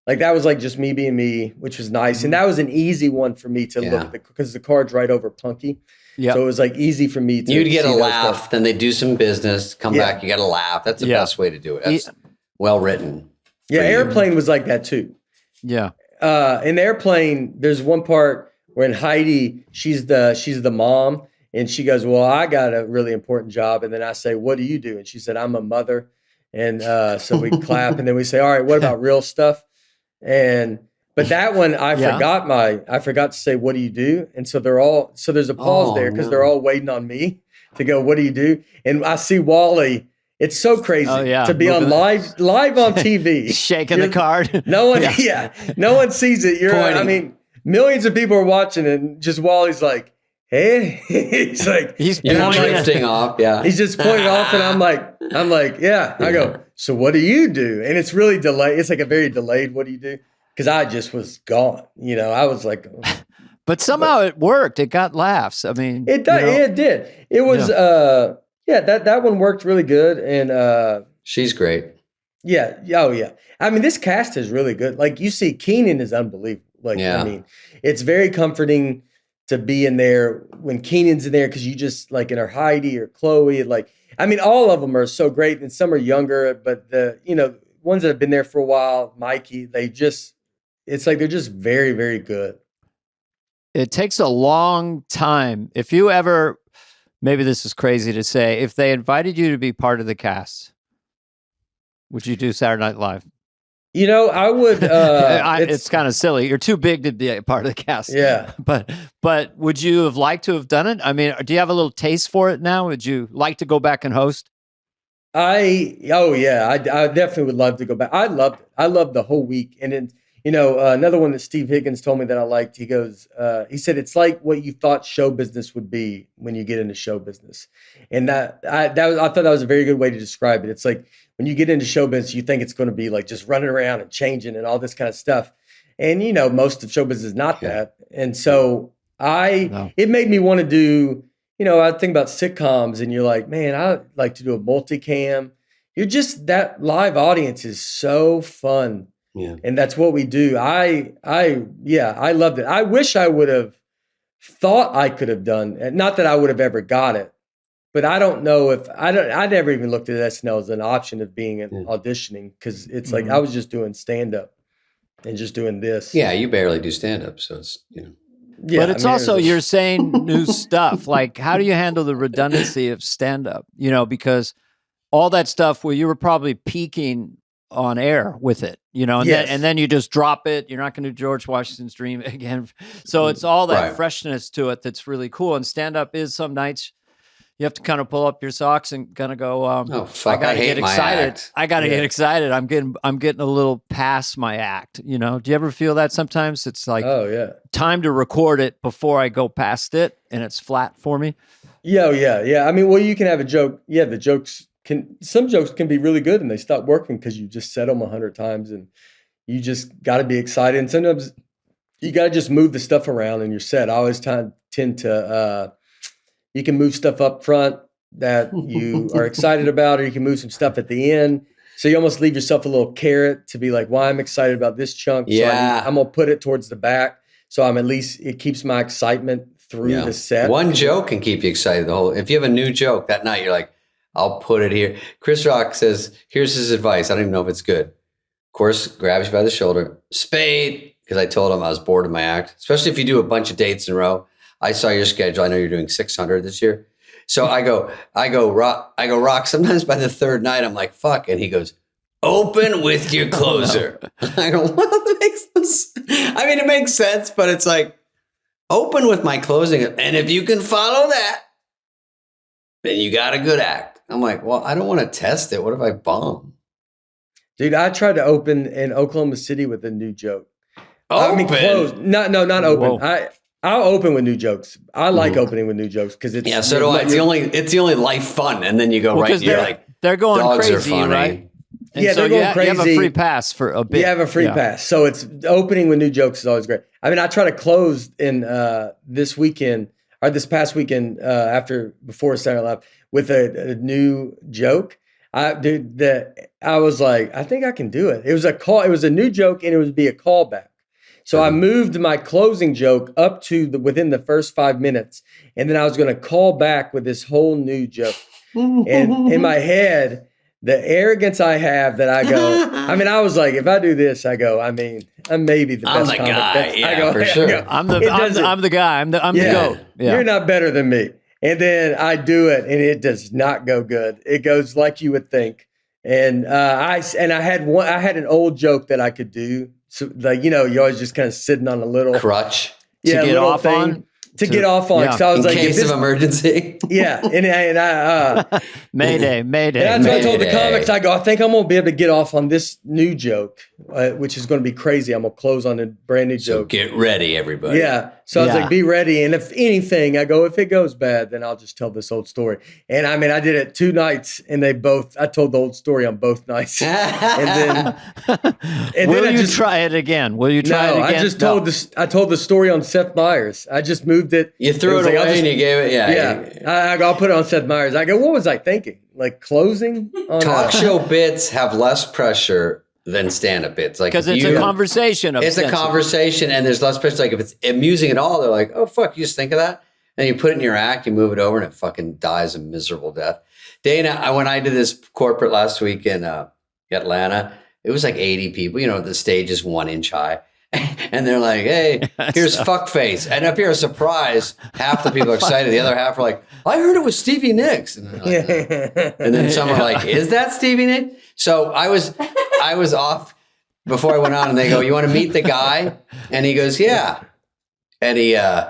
like that was like just me being me, which was nice. And that was an easy one for me to look at because the card's right over Punky. Yeah. So it was like easy for me to You'd get a laugh, then they do some business, come back, you got a laugh. That's the best way to do it. That's well written. Yeah, Airplane was like that too. Yeah. In Airplane, there's one part where in Heidi, she's the mom, and she goes, well, I got a really important job. And then I say, what do you do? And she said, I'm a mother. And so we clap, and then we say, all right, what about real stuff? But that one, I forgot to say, what do you do? And so there's a pause there because they're all waiting on me to go, what do you do? And I see Wally. It's so crazy to be on live on TV. Shaking the card. No one sees it. Millions of people are watching it, and just Wally's like, hey, he's drifting off. Yeah. He's just pointing off, and I'm like, yeah. I go, so what do you do? And it's really delayed. It's like a very delayed, what do you do? Because I just was gone. I was like, but somehow it worked. It got laughs. I mean, it did. It did. It was, that one worked really good. And she's great. Yeah. Oh, yeah. This cast is really good. Like you see, Keenan is unbelievable. It's very comforting to be in there when Keenan's in there because you just like in her Heidi or Chloe. All of them are so great, and some are younger, but the ones that have been there for a while, Mikey, it's like they're just very, very good. It takes a long time. If you ever, maybe this is crazy to say, if they invited you to be part of the cast, would you do Saturday Night Live? I would. It's kind of silly. You're too big to be a part of the cast. Yeah. But would you have liked to have done it? Do you have a little taste for it now? Would you like to go back and host? I definitely would love to go back. I loved it. I loved the whole week. And then, another one that Steve Higgins told me that I liked, he goes, he said, it's like what you thought show business would be when you get into show business. And I thought that was a very good way to describe it. It's like when you get into show business, you think it's going to be like just running around and changing and all this kind of stuff. And, most of show business is not that. And so it made me want to do, I think about sitcoms, and you're like, man, I like to do a multicam. That live audience is so fun. Yeah. And that's what we do. I loved it. I wish I would have thought I could have done, not that I would have ever got it, but I don't know if I never even looked at SNL as an option of being auditioning, because it's like I was just doing stand-up and just doing this. Yeah, you barely do stand-up, so it's Yeah, but it's also you're saying new stuff. Like, how do you handle the redundancy of stand-up? Because all that stuff where you were probably peaking on air with it, and then you just drop it. You're not going to do George Washington's Dream again. So it's all that freshness to it that's really cool. And stand-up is some nights you have to kind of pull up your socks and kind of go, oh, fuck, I hate get my excited. act. I got to get excited. I'm getting a little past my act. Do you ever feel that sometimes? It's like, oh yeah, time to record it before I go past it and it's flat for me. Yeah. You can have a joke. Yeah. Some jokes can be really good and they stop working because you just said them 100 times, and you just got to be excited. And sometimes you got to just move the stuff around in your set. I always tend to, you can move stuff up front that you are excited about, or you can move some stuff at the end. So you almost leave yourself a little carrot to be like, well, I'm excited about this chunk. Yeah. So I'm going to put it towards the back. So I'm at least, it keeps my excitement through the set. One joke can keep you excited the whole. If you have a new joke that night, you're like, I'll put it here. Chris Rock says, here's his advice. I don't even know if it's good. Of course, grabs you by the shoulder. Spade. Because I told him I was bored of my act, especially if you do a bunch of dates in a row. I saw your schedule. I know you're doing 600 this year. So I go, Rock. Sometimes by the third night, I'm like, fuck. And he goes, open with your closer. I go, what makes this? I mean, it makes sense, but it's like, open with my closing. And if you can follow that, then you got a good act. I'm like, well, I don't want to test it. What if I bomb? Dude, I tried to open in Oklahoma City with a new joke. Open? I mean, close. Not open. Whoa. I'll open with new jokes. I like opening with new jokes because it's so do I. It's the only life fun, and then you go right. You're like, they're going dogs crazy, are funny. right? And Yeah, so they're going You have crazy. a free pass for a bit. You have a free pass. So it's opening with new jokes is always great. I mean, I try to close in this past weekend before Saturday Night Live with a new joke. I was like, I think I can do it. It was a new joke and it would be a callback. So I moved my closing joke up to within the first 5 minutes, and then I was going to call back with this whole new joke. And in my head, the arrogance I have that I go, I mean, I was like, if I do this, I go, I mean, I'm maybe the best comic. Guy. For sure. I'm the guy. I'm the goat. Yeah. You're not better than me. And then I do it, and it does not go good. It goes like you would think. And I had an old joke that I could do. So like, you're always just kind of sitting on a little crutch to get off on. To get off on. Yeah. So I was in like, case of emergency. Yeah. And I Mayday. And that's what I told the comics. I go, I think I'm going to be able to get off on this new joke, which is going to be crazy. I'm going to close on a brand new joke. So get ready, everybody. Yeah. So I was like, be ready. And if anything, I go, if it goes bad, then I'll just tell this old story. And I mean, I did it 2 nights and I told the old story on both nights. And then Will you try it again? Will you try it again? I just told the story on Seth Meyers. I just moved it. You threw it away and you gave it. Yeah. I'll put it on Seth Meyers. I go, what was I thinking? Like closing on talk show bits have less pressure than stand-up bits, like because it's a conversation. It's a conversation, and there's less pressure. Like if it's amusing at all, they're like, "Oh fuck, you just think of that," and you put it in your act, you move it over, and it fucking dies a miserable death. Dana, when I did this corporate last week in Atlanta, it was like 80 people. The stage is 1 inch high, and they're like, "Hey, here's fuckface," and if you're a surprise, half the people are excited, the other half are like, "I heard it was Stevie Nicks," and, and then some are like, "Is that Stevie Nicks?" So I was off before I went on, and they go, "You want to meet the guy?" And he goes, "Yeah." And he goes,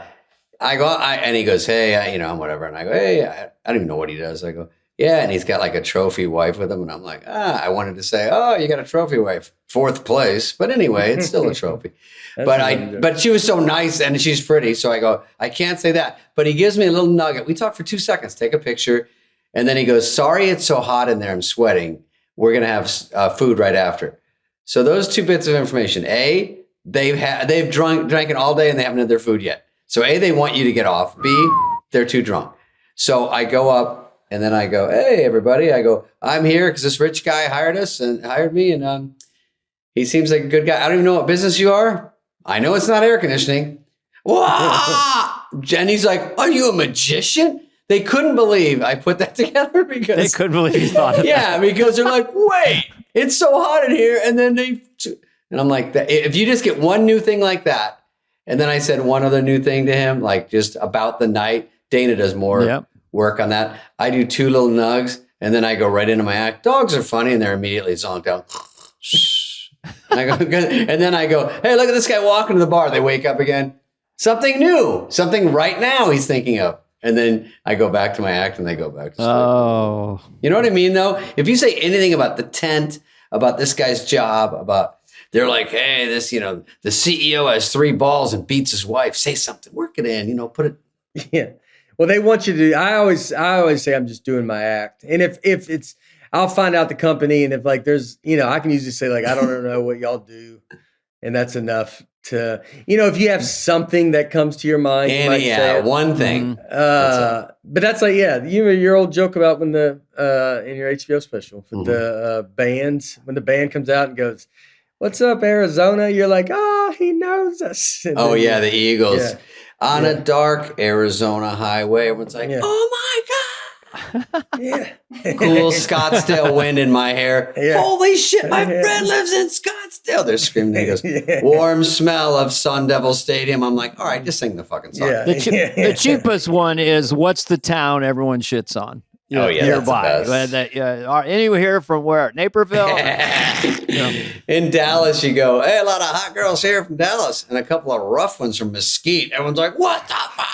"Hey, I'm whatever." And I go, "Hey, I don't even know what he does." I go, "Yeah." And he's got like a trophy wife with him. And I'm like, I wanted to say, "Oh, you got a trophy wife, 4th place." But anyway, it's still a trophy. But she was so nice and she's pretty. So I go, I can't say that. But he gives me a little nugget. We talk for 2 seconds, take a picture. And then he goes, "Sorry, it's so hot in there. I'm sweating. We're going to have food right after." So those 2 bits of information. A, they've drank it all day and they haven't had their food yet. So A, they want you to get off. B, they're too drunk. So I go up and then I go, "Hey, everybody." I go, "I'm here because this rich guy hired me. And he seems like a good guy. I don't even know what business you are. I know it's not air conditioning." Jenny's like, "Are you a magician?" They couldn't believe I put that together because they couldn't believe you thought of that. Yeah, because they're like, "Wait, it's so hot in here." And then and I'm like, if you just get one new thing like that, and then I said one other new thing to him, like just about the night. Dana does more work on that. I do 2 little nugs, and then I go right into my act. Dogs are funny, and they're immediately zonked out. And then I go, "Hey, look at this guy walking to the bar." They wake up again. Something new, something right now he's thinking of. And then I go back to my act and they go back to sleep. Oh. You know what I mean, though? If you say anything about the tent, about this guy's job, they're like, "Hey, this, the CEO has 3 balls and beats his wife." Say something, work it in, put it. Yeah. Well, they want you to, I always say I'm just doing my act. And if it's, I'll find out the company. And if like, there's, I can usually say like, "I don't know what y'all do." and that's enough to, if you have something that comes to your mind, you might say it. One thing. But that's like, your old joke about when in your HBO special with the bands, when the band comes out and goes, "What's up, Arizona?" You're like, "Oh, he knows us." And then, the Eagles. Yeah. On a dark Arizona highway. Everyone's like, "Oh my God." Yeah. Cool Scottsdale wind in my hair. Yeah. Holy shit, my friend lives in Scottsdale. They're screaming. He goes, warm smell of Sun Devil Stadium. I'm like, all right, just sing the fucking song. Yeah. The cheapest one is, what's the town everyone shits on? Nearby. Anywhere here from where? Naperville? In Dallas, you go, hey, a lot of hot girls here from Dallas and a couple of rough ones from Mesquite. Everyone's like, what the fuck?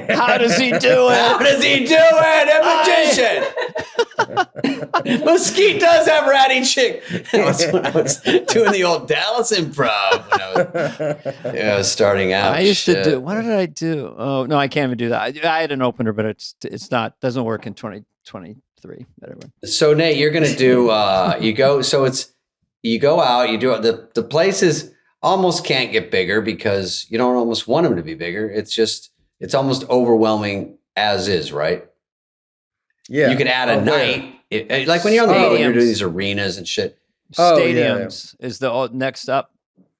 How does he do it? How does he do it? A magician. Mesquite does have ratty chick. That was when I was doing the old Dallas improv when I was starting out. I used to do, what did I do? Oh, no, I can't even do that. I had an opener, but it's not, doesn't work in 2023. Whatever. So Nate, you're going to do, you go out, you do it. The places almost can't get bigger because you don't almost want them to be bigger. It's almost overwhelming as is, right? Yeah. You could add a night. Like when you're on the road, you're doing these arenas and shit. Stadiums is the next up.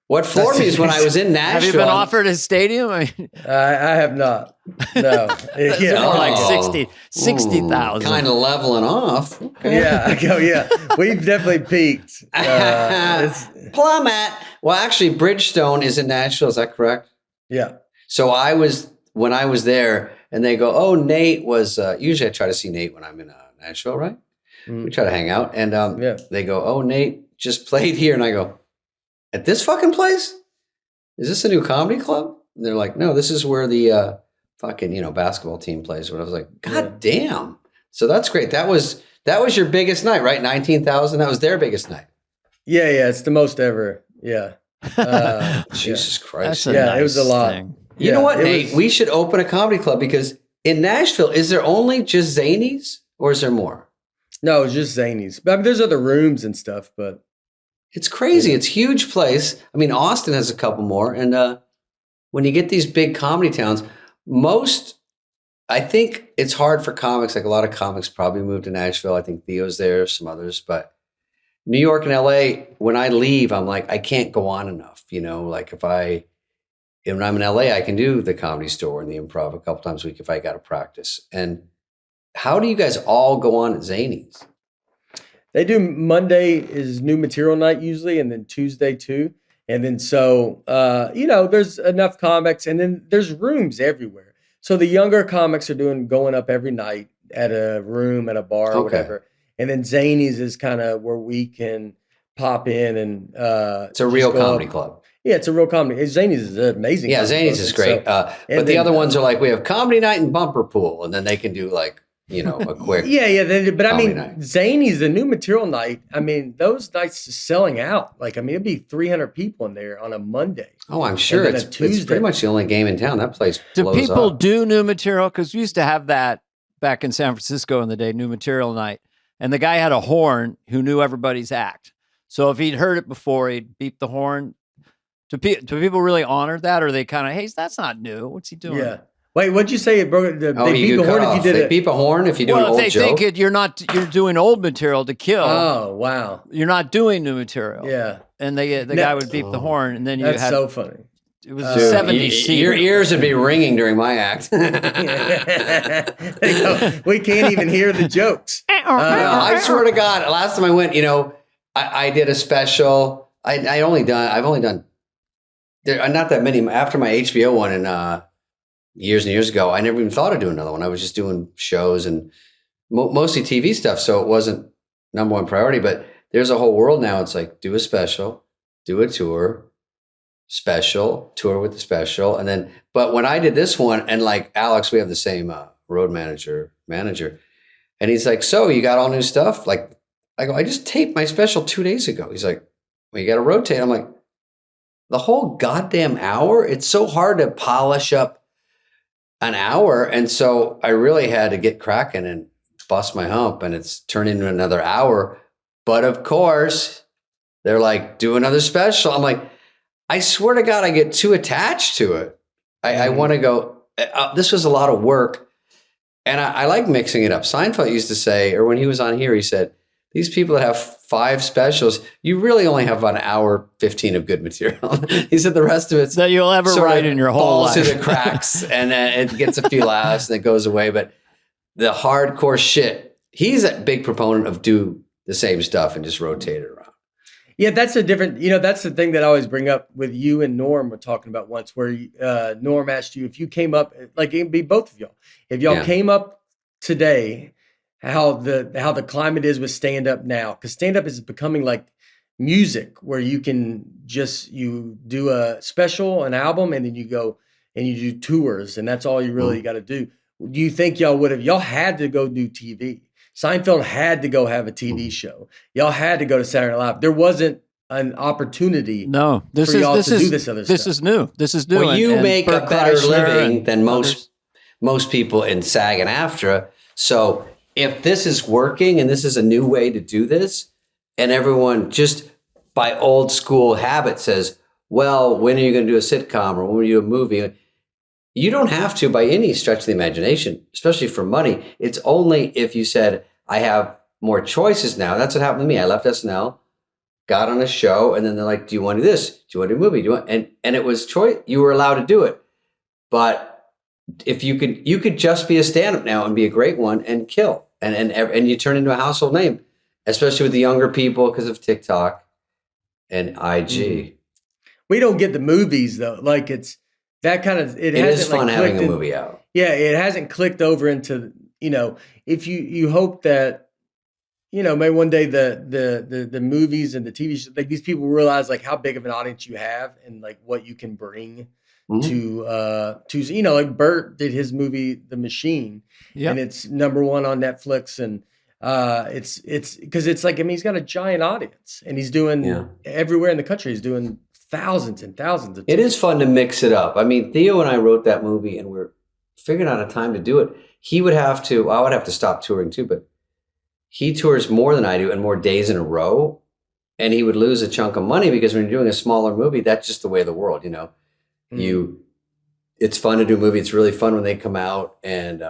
What floored me is when I was in Nashville. Have you been offered a stadium? I have not. No. Like 60,000. Kind of leveling off. Okay. Yeah. We've definitely peaked. Plummet. Well, actually, Bridgestone is in Nashville. Is that correct? Yeah. So when I was there, and they go, "Oh, Nate was." Usually, I try to see Nate when I'm in Nashville, right? We try to hang out, and they go, "Oh, Nate just played here," and I go, "At this fucking place? Is this a new comedy club?" And they're like, "No, this is where the fucking basketball team plays." But I was like, "God damn!" So that's great. That was your biggest night, right? 19,000. That was their biggest night. Yeah. It's the most ever. Yeah. Jesus Christ. It was a lot. Thing. You know what, Nate? We should open a comedy club because in Nashville, is there only just Zanies or is there more? No, it's just Zanies. But I mean, there's other rooms and stuff, but it's crazy. It's a huge place. I mean, Austin has a couple more. And when you get these big comedy towns, I think it's hard for comics. Like a lot of comics probably moved to Nashville. I think Theo's there, some others. But New York and LA, when I leave, I'm like, I can't go on enough. Like when I'm in LA, I can do the Comedy Store and the Improv a couple times a week if I got to practice. And how do you guys all go on at Zanies? They do Monday is new material night usually, and then Tuesday too. And then so, there's enough comics, and then there's rooms everywhere. So the younger comics are going up every night at a room, at a bar or whatever. And then Zanies is kind of where we can pop in and it's a real comedy club. Yeah, it's a real comedy. Zanies is amazing. Yeah, Zanies is great. But the other ones are like, we have comedy night and bumper pool, and then they can do like, a quick. But I mean, night. Zanies, the new material night, I mean, those nights are selling out. Like, I mean, it'd be 300 people in there on a Monday. Oh, I'm sure it's pretty much the only game in town. That place blows Do people up. do new material? Because we used to have that back in San Francisco in the day, new material night. And the guy had a horn who knew everybody's act. So if he'd heard it before, he'd beep the horn. Do people really honor that? Or are they kind of, hey, that's not new. What's he doing? Yeah. Wait, what'd you say? They beep a horn if you did it. They beep a horn if you do an old joke. If they think you're doing old material to kill. Oh, wow. You're not doing new material. Yeah. And the guy would beep the horn, and then you That's so funny. It was a 70s seat. Your ears would be ringing during my act. We can't even hear the jokes. I swear to God, last time I went, I did a special. I've only done there are not that many after my HBO one and years and years ago. I never even thought of doing another one. I was just doing shows and mostly TV stuff, so it wasn't number one priority. But there's a whole world now. It's like do a special, do a tour. Special tour with the special, and then. But when I did this one, and like Alex, we have the same road manager, and he's like, "So you got all new stuff?" Like, I go, "I just taped my special 2 days ago." He's like, "Well, you got to rotate." I'm like, "The whole goddamn hour? It's so hard to polish up an hour," and so I really had to get cracking and bust my hump, and it's turned into another hour. But of course, they're like, "Do another special." I'm like. I swear to God, I get too attached to it. I want to go, this was a lot of work. And I like mixing it up. Seinfeld used to say, or when he was on here, he said, these people that have 5 specials, you really only have about an hour 15 of good material. He said the rest of it's that you'll ever write in your whole life. Falls through the cracks, and it gets a few laughs and it goes away. But the hardcore shit, he's a big proponent of do the same stuff and just rotate it around. Yeah, that's a different, that's the thing that I always bring up with you and Norm were talking about once, where Norm asked you if you came up, like it'd be both of y'all, if y'all came up today, how the climate is with stand-up now, because stand-up is becoming like music, where you can you do a special, an album, and then you go and you do tours, and that's all you really got to do. Do you think y'all had to go do TV? Seinfeld had to go have a TV show. Y'all had to go to Saturday Night Live. There wasn't an opportunity. No, do this other stuff. This is new. This is new. Well, you make a better living than others. most people in SAG and AFTRA. So if this is working and this is a new way to do this, and everyone just by old school habit says, well, when are you going to do a sitcom or when are you do a movie? You don't have to by any stretch of the imagination, especially for money. It's only if you said, I have more choices now. That's what happened to me. I left SNL, got on a show, and then they're like, do you want to do this? Do you want to do a movie? And it was choice. You were allowed to do it. But if you could just be a stand-up now and be a great one and kill. And you turn into a household name, especially with the younger people because of TikTok and IG. We don't get the movies though. Like it's that kind of, it is fun having a movie out. Yeah. It hasn't clicked over into, if you hope that, maybe one day the movies and the TV shows, like these people realize like how big of an audience you have and like what you can bring to like Bert did his movie, The Machine, and it's #1 on Netflix. And it's because it's like, he's got a giant audience and he's doing everywhere in the country. He's doing thousands and thousands of tickets. It is fun to mix it up. I mean, Theo and I wrote that movie and we're figuring out a time to do it. I would have to stop touring too, but he tours more than I do and more days in a row. And he would lose a chunk of money because when you're doing a smaller movie, that's just the way of the world, It's fun to do a movie. It's really fun when they come out and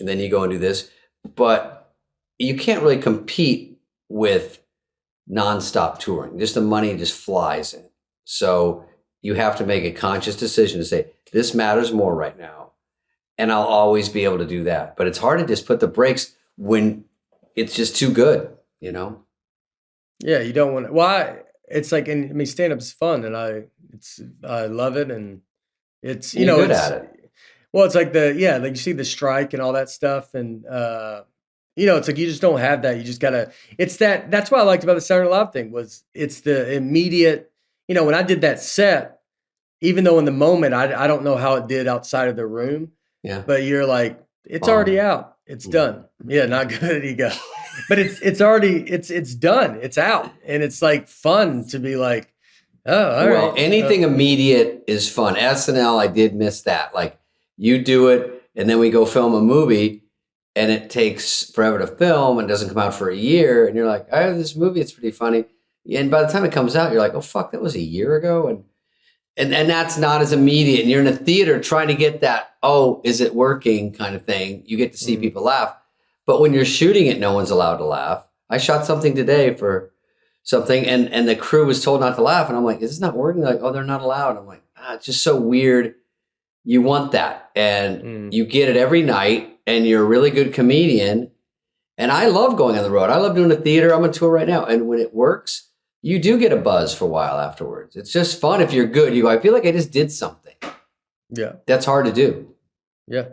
then you go and do this. But you can't really compete with nonstop touring. Just the money just flies in. So you have to make a conscious decision to say, this matters more right now. And I'll always be able to do that. But it's hard to just put the brakes when it's just too good, Yeah, you don't want to. Well, it's like, stand-up is fun, and I love it, and it's you're good at it. Well, it's like like you see the strike and all that stuff, and it's like you just don't have that. You just gotta. It's that. That's what I liked about the Saturday Night Live thing was it's the immediate. When I did that set, even though in the moment I don't know how it did outside of the room. Yeah. But you're like, it's already out. It's done. Yeah, not good. You go. But it's already it's done. It's out. And it's like fun to be like, oh, all right. Well, anything immediate is fun. SNL, I did miss that. Like you do it and then we go film a movie and it takes forever to film and doesn't come out for a year. And you're like, I have this movie, it's pretty funny. And by the time it comes out, you're like, oh fuck, that was a year ago. And that's not as immediate. And you're in a theater trying to get that, oh, is it working kind of thing. You get to see people laugh. But when you're shooting it, no one's allowed to laugh. I shot something today for something and the crew was told not to laugh. And I'm like, is this not working? They're like, oh, they're not allowed. I'm like, it's just so weird. You want that. And you get it every night and you're a really good comedian. And I love going on the road. I love doing a theater. I'm on tour right now. And when it works, you do get a buzz for a while afterwards. It's just fun if you're good. You go, I feel like I just did something. Yeah. That's hard to do. Yeah.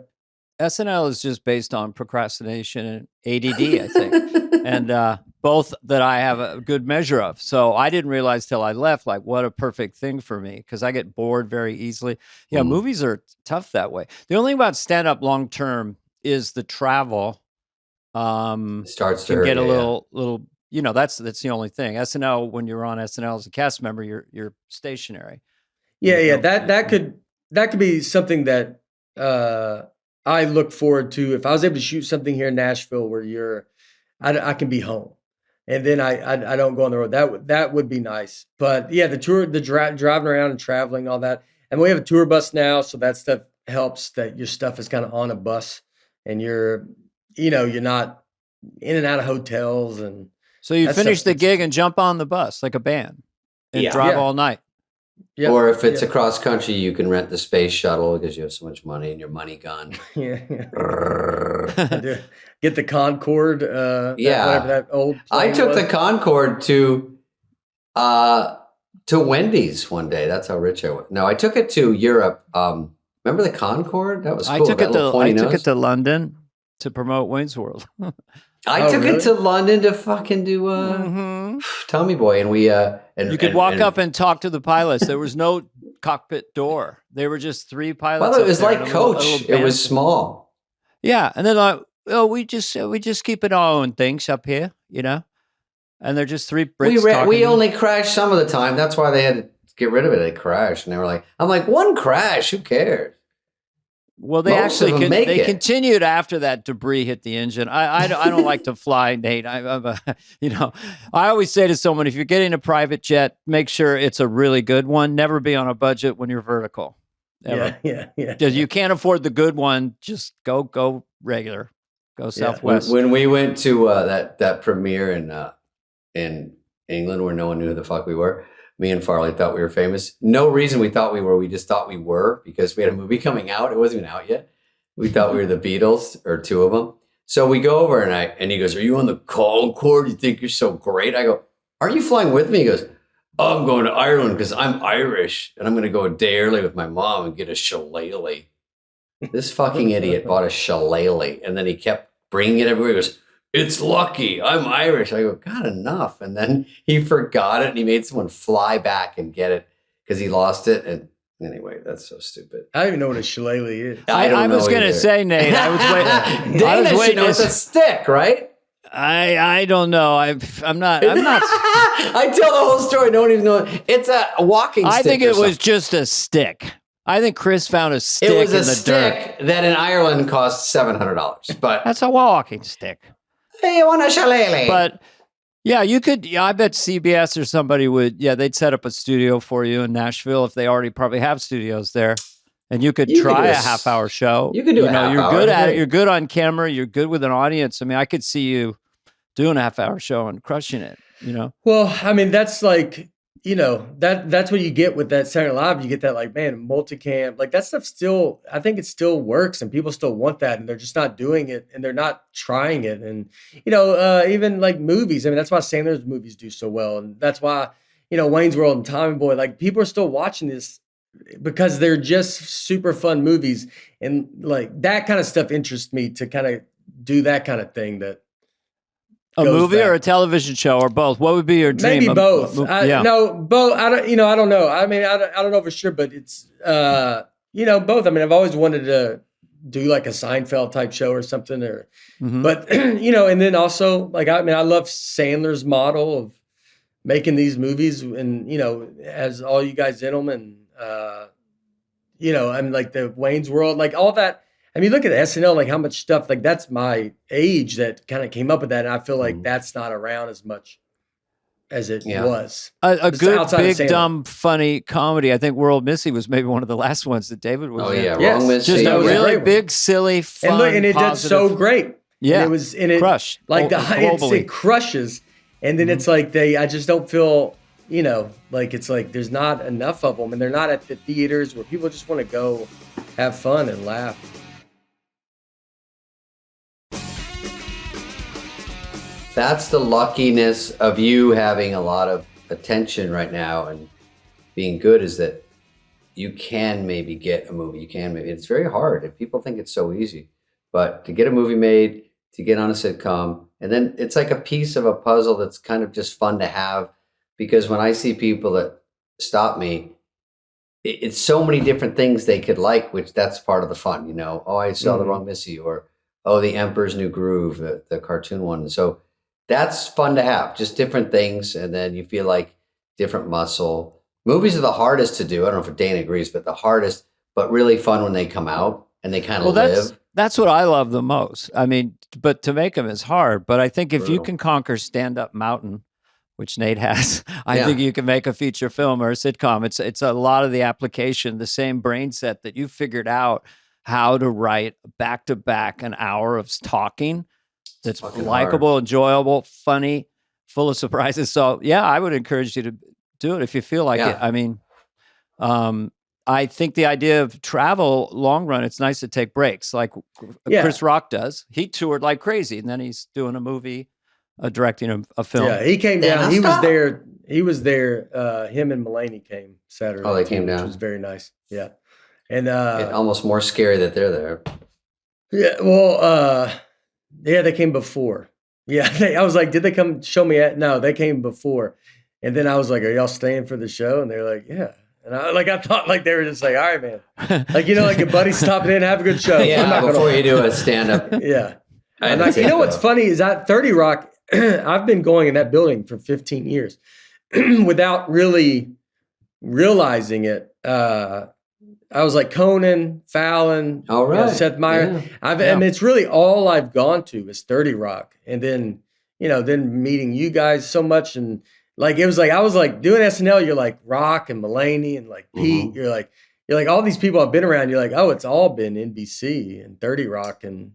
SNL is just based on procrastination and ADD, I think. And both that I have a good measure of. So I didn't realize till I left, like what a perfect thing for me because I get bored very easily. Yeah, movies are tough that way. The only thing about stand-up long-term is the travel. Starts to get hurt, a little. That's the only thing. SNL, when you're on SNL as a cast member, you're stationary. Yeah. That could be something that I look forward to. If I was able to shoot something here in Nashville where I can be home and then I don't go on the road. That would be nice. But yeah, the tour, driving around and traveling, all that. And we have a tour bus now, so that stuff helps. That your stuff is kind of on a bus, and you're not in and out of hotels. And so you finish the gig and jump on the bus like a band and drive all night. Yep. Or if it's across country, you can rent the space shuttle because you have so much money and your money gun. Get the Concorde. Whatever that old. I took the Concorde to Wendy's one day. That's how rich I was. No, I took it to Europe. Remember the Concorde? That was cool. I took it to London to promote Wayne's World. I took it to London to fucking do Tommy Boy, and we you could walk up and talk to the pilots. There was no cockpit door. There were just 3 pilots. Well, it was like Coach. It was small. Yeah, and then we just keep it our own things up here, And they're just 3 Brits. We only crashed some of the time. That's why they had to get rid of it. They crashed, and they were like, "I'm like, one crash. Who cares?" Well, they actually continued after that debris hit the engine. I don't like to fly, Nate. I always say to someone, if you're getting a private jet, make sure it's a really good one. Never be on a budget when you're vertical. Ever. Yeah. Because you can't afford the good one. Just go regular. Go Southwest. When we went to that premiere in England where no one knew who the fuck we were, me and Farley thought we were famous. No reason we thought we were. We just thought we were because we had a movie coming out. It wasn't even out yet. We thought we were the Beatles or 2 of them. So we go over and he goes, "Are you on the Concorde? You think you're so great?" I go, "Are you flying with me?" He goes, "Oh, I'm going to Ireland because I'm Irish and I'm going to go a day early with my mom and get a shillelagh." This fucking idiot bought a shillelagh and then he kept bringing it everywhere. He goes, "It's lucky. I'm Irish." I go, "God, enough." And then he forgot it and he made someone fly back and get it because he lost it. And anyway, that's so stupid. I don't even know what a shillelagh is. I was going to say, Nate, I was waiting. It's a stick, right? I don't know. I'm not. I tell the whole story. No one even knows. It's a walking stick. I think it was just a stick. I think Chris found a stick in the dirt. It was a stick that in Ireland cost $700. But that's a walking stick. Hey, you want a shillelagh? But yeah, you could. Yeah, I bet CBS or somebody would. Yeah, they'd set up a studio for you in Nashville if they already probably have studios there, and you could try a half-hour show. You could do a half-hour. You're good at it. You're good on camera. You're good with an audience. I mean, I could see you doing a half-hour show and crushing it. Well, I mean, that's like. That's what you get with that Saturday Night Live. You get that multicam, that stuff still, I think it still works and people still want that and they're just not doing it and they're not trying it. And, even like movies, I mean, that's why Sandler's movies do so well. And that's why, Wayne's World and Tommy Boy, people are still watching this because they're just super fun movies. And that kind of stuff interests me to kind of do that kind of thing that. A movie or a television show or both? What would be your dream? Maybe both. No, both. I don't know. I mean, I don't know for sure, but it's, both. I mean, I've always wanted to do like a Seinfeld type show or something but, and then also I love Sandler's model of making these movies and, as all you guys in them and, the Wayne's World, all that. I mean, look at SNL, how much stuff, that's my age that kind of came up with that. And I feel like that's not around as much as it was. A good, big, dumb, funny comedy. I think World Missy was maybe one of the last ones that David was in. Wrong Missy. Just a really big, silly, fun, and it did so great. Yeah. And it was in it. Crushed. It crushes. And then it's I just don't feel, it's there's not enough of them and they're not at the theaters where people just want to go have fun and laugh. That's the luckiness of you having a lot of attention right now and being good is that you can maybe get a movie. It's very hard. And people think it's so easy. But to get a movie made, to get on a sitcom, and then it's like a piece of a puzzle that's kind of just fun to have. Because when I see people that stop me, it's so many different things they could like, which that's part of the fun. Oh, I saw the wrong Missy, or oh, the Emperor's New Groove, the cartoon one. So that's fun to have, just different things. And then you feel like different muscle. Movies are the hardest to do. I don't know if Dana agrees, but the hardest, but really fun when they come out and they kind of live. That's what I love the most. I mean, but to make them is hard. But I think if you Brutal. can conquer stand-up mountain, which Nate has, I Yeah. think you can make a feature film or a sitcom. It's a lot of the application, the same brain set that you figured out how to write back to back an hour of talking that's fucking likable, enjoyable, funny, full of surprises. So yeah, I would encourage you to do it if you feel like Yeah. it. I mean, I think the idea of travel long run, it's nice to take breaks like Yeah. Chris Rock does. He toured like crazy and then he's doing a movie, directing a film. Yeah, he came Damn, down. He was stop. there. He was there. Him and Mulaney came Saturday. Oh, they too, came down. which was very nice. Yeah, and It's almost more scary that they're there. yeah, well, yeah, they came before. Yeah, I was like, did they come show me at? No, they came before, and then I was like, are y'all staying for the show? And they're like, yeah. And I thought like they were just like, all right, man, like like a buddy stopping in, have a good show. I'm Yeah, not before gonna, you do a stand-up. yeah. I And like, think, you know what's funny is at 30 Rock, I've been going in that building for 15 years without really realizing it. I was like Conan, Fallon, All right. Seth Meyers. Yeah. I mean, it's really all I've gone to is 30 Rock. And then, then meeting you guys so much. And like, it was like, I was like doing SNL, you're like Rock and Mulaney and like Pete. You're like all these people I've been around. You're like, oh, it's all been NBC and 30 Rock. And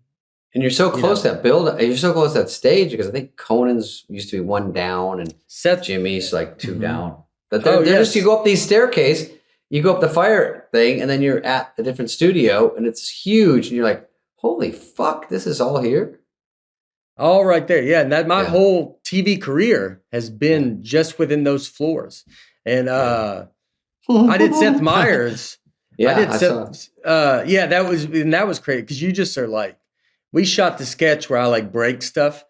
you're so close to that build. You're so close to that stage because I think Conan's used to be one down and Seth, Jimmy's like two down. But Oh, they're yes. just, you go up these staircase, you go up the fire thing, and then you're at a different studio, and it's huge. And you're like, holy fuck, this is all here? all right there. Yeah. And that my Yeah. whole TV career has been just within those floors. And I did Seth Meyers. Yeah, I did I saw. Seth. That was crazy because you just are like, we shot the sketch where I like break stuff.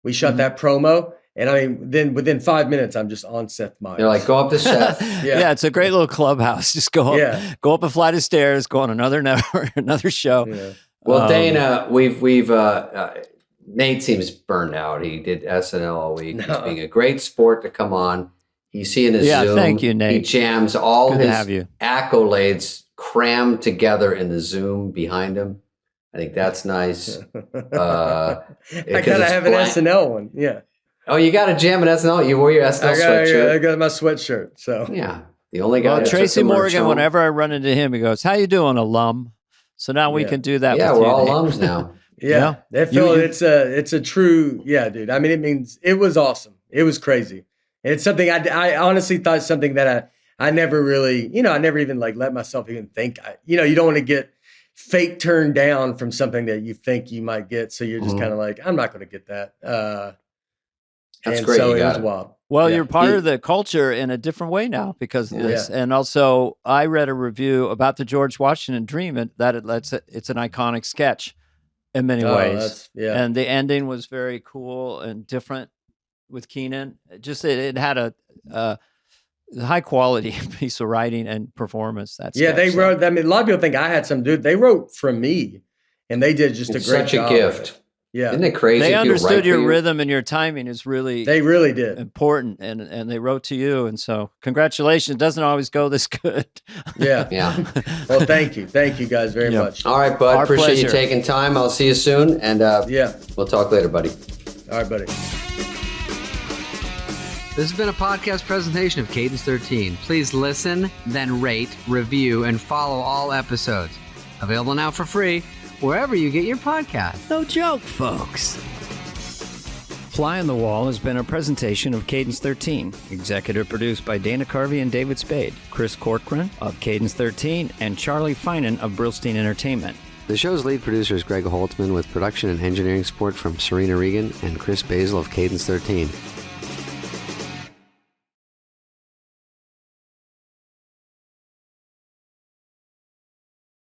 We shot that promo. And I mean, then within 5 minutes, I'm just on Seth Meyers. They're like, go up to Seth. Yeah, it's a great little clubhouse. Just go up, Yeah. go up a flight of stairs, go on another network, another show. Yeah. Well, Dana, we've Nate seems burned out. He did SNL all week. He's No. being a great sport to come on. He's seeing his Yeah, Zoom. thank you, Nate. He jams all Good to his have you. accolades crammed together in the Zoom behind him. I think that's nice. I 'cause gotta it's have an blank. SNL one. Yeah. Oh, you got to jam an SNL. You wore your SNL I sweatshirt. got my sweatshirt. So Yeah, the only guy. Well, that took Tracy the merch Morgan, home. whenever I run into him, he goes, "How you doing, alum?" So now we Yeah. can do that. Yeah, with we're you, all Nate. alums now. yeah, that You- feel you- it's a true dude. I mean, it was awesome. It was crazy. And it's something I honestly thought something that I never really I never even like let myself even think. You don't want to get fake turned down from something that you think you might get. So you're just kind of like, I'm not going to get that. That's and great. So You it got was it. wild. Well, Yeah. you're part You- of the culture in a different way now because of this. Yeah. And also, I read a review about the George Washington Dream and that it's an iconic sketch in many Oh, ways. that's- yeah. And the ending was very cool and different with Keenan. It had a high quality piece of writing and performance. That Yeah, they sketch. So- wrote. I mean, a lot of people think I had some dude. They wrote from me, and they did just It's a great such job. a gift. Yeah, Isn't it crazy? They people understood write for your you? rhythm and your timing is really they really did. important, and they wrote to you, and so congratulations. It doesn't always go this good. Yeah. Yeah. Well, thank you guys very Yeah. much. All right, bud. Our Appreciate you pleasure. taking time. I'll see you soon, and Yeah. we'll talk later, buddy. All right, buddy. This has been a podcast presentation of Cadence 13. Please listen, then rate, review, and follow all episodes. Available now for free wherever you get your podcast. No joke, folks. Fly on the Wall has been a presentation of Cadence 13, executive produced by Dana Carvey and David Spade, Chris Corcoran of Cadence 13, and Charlie Finan of Brillstein Entertainment. The show's lead producer is Greg Holtzman with production and engineering support from Serena Regan and Chris Basil of Cadence 13.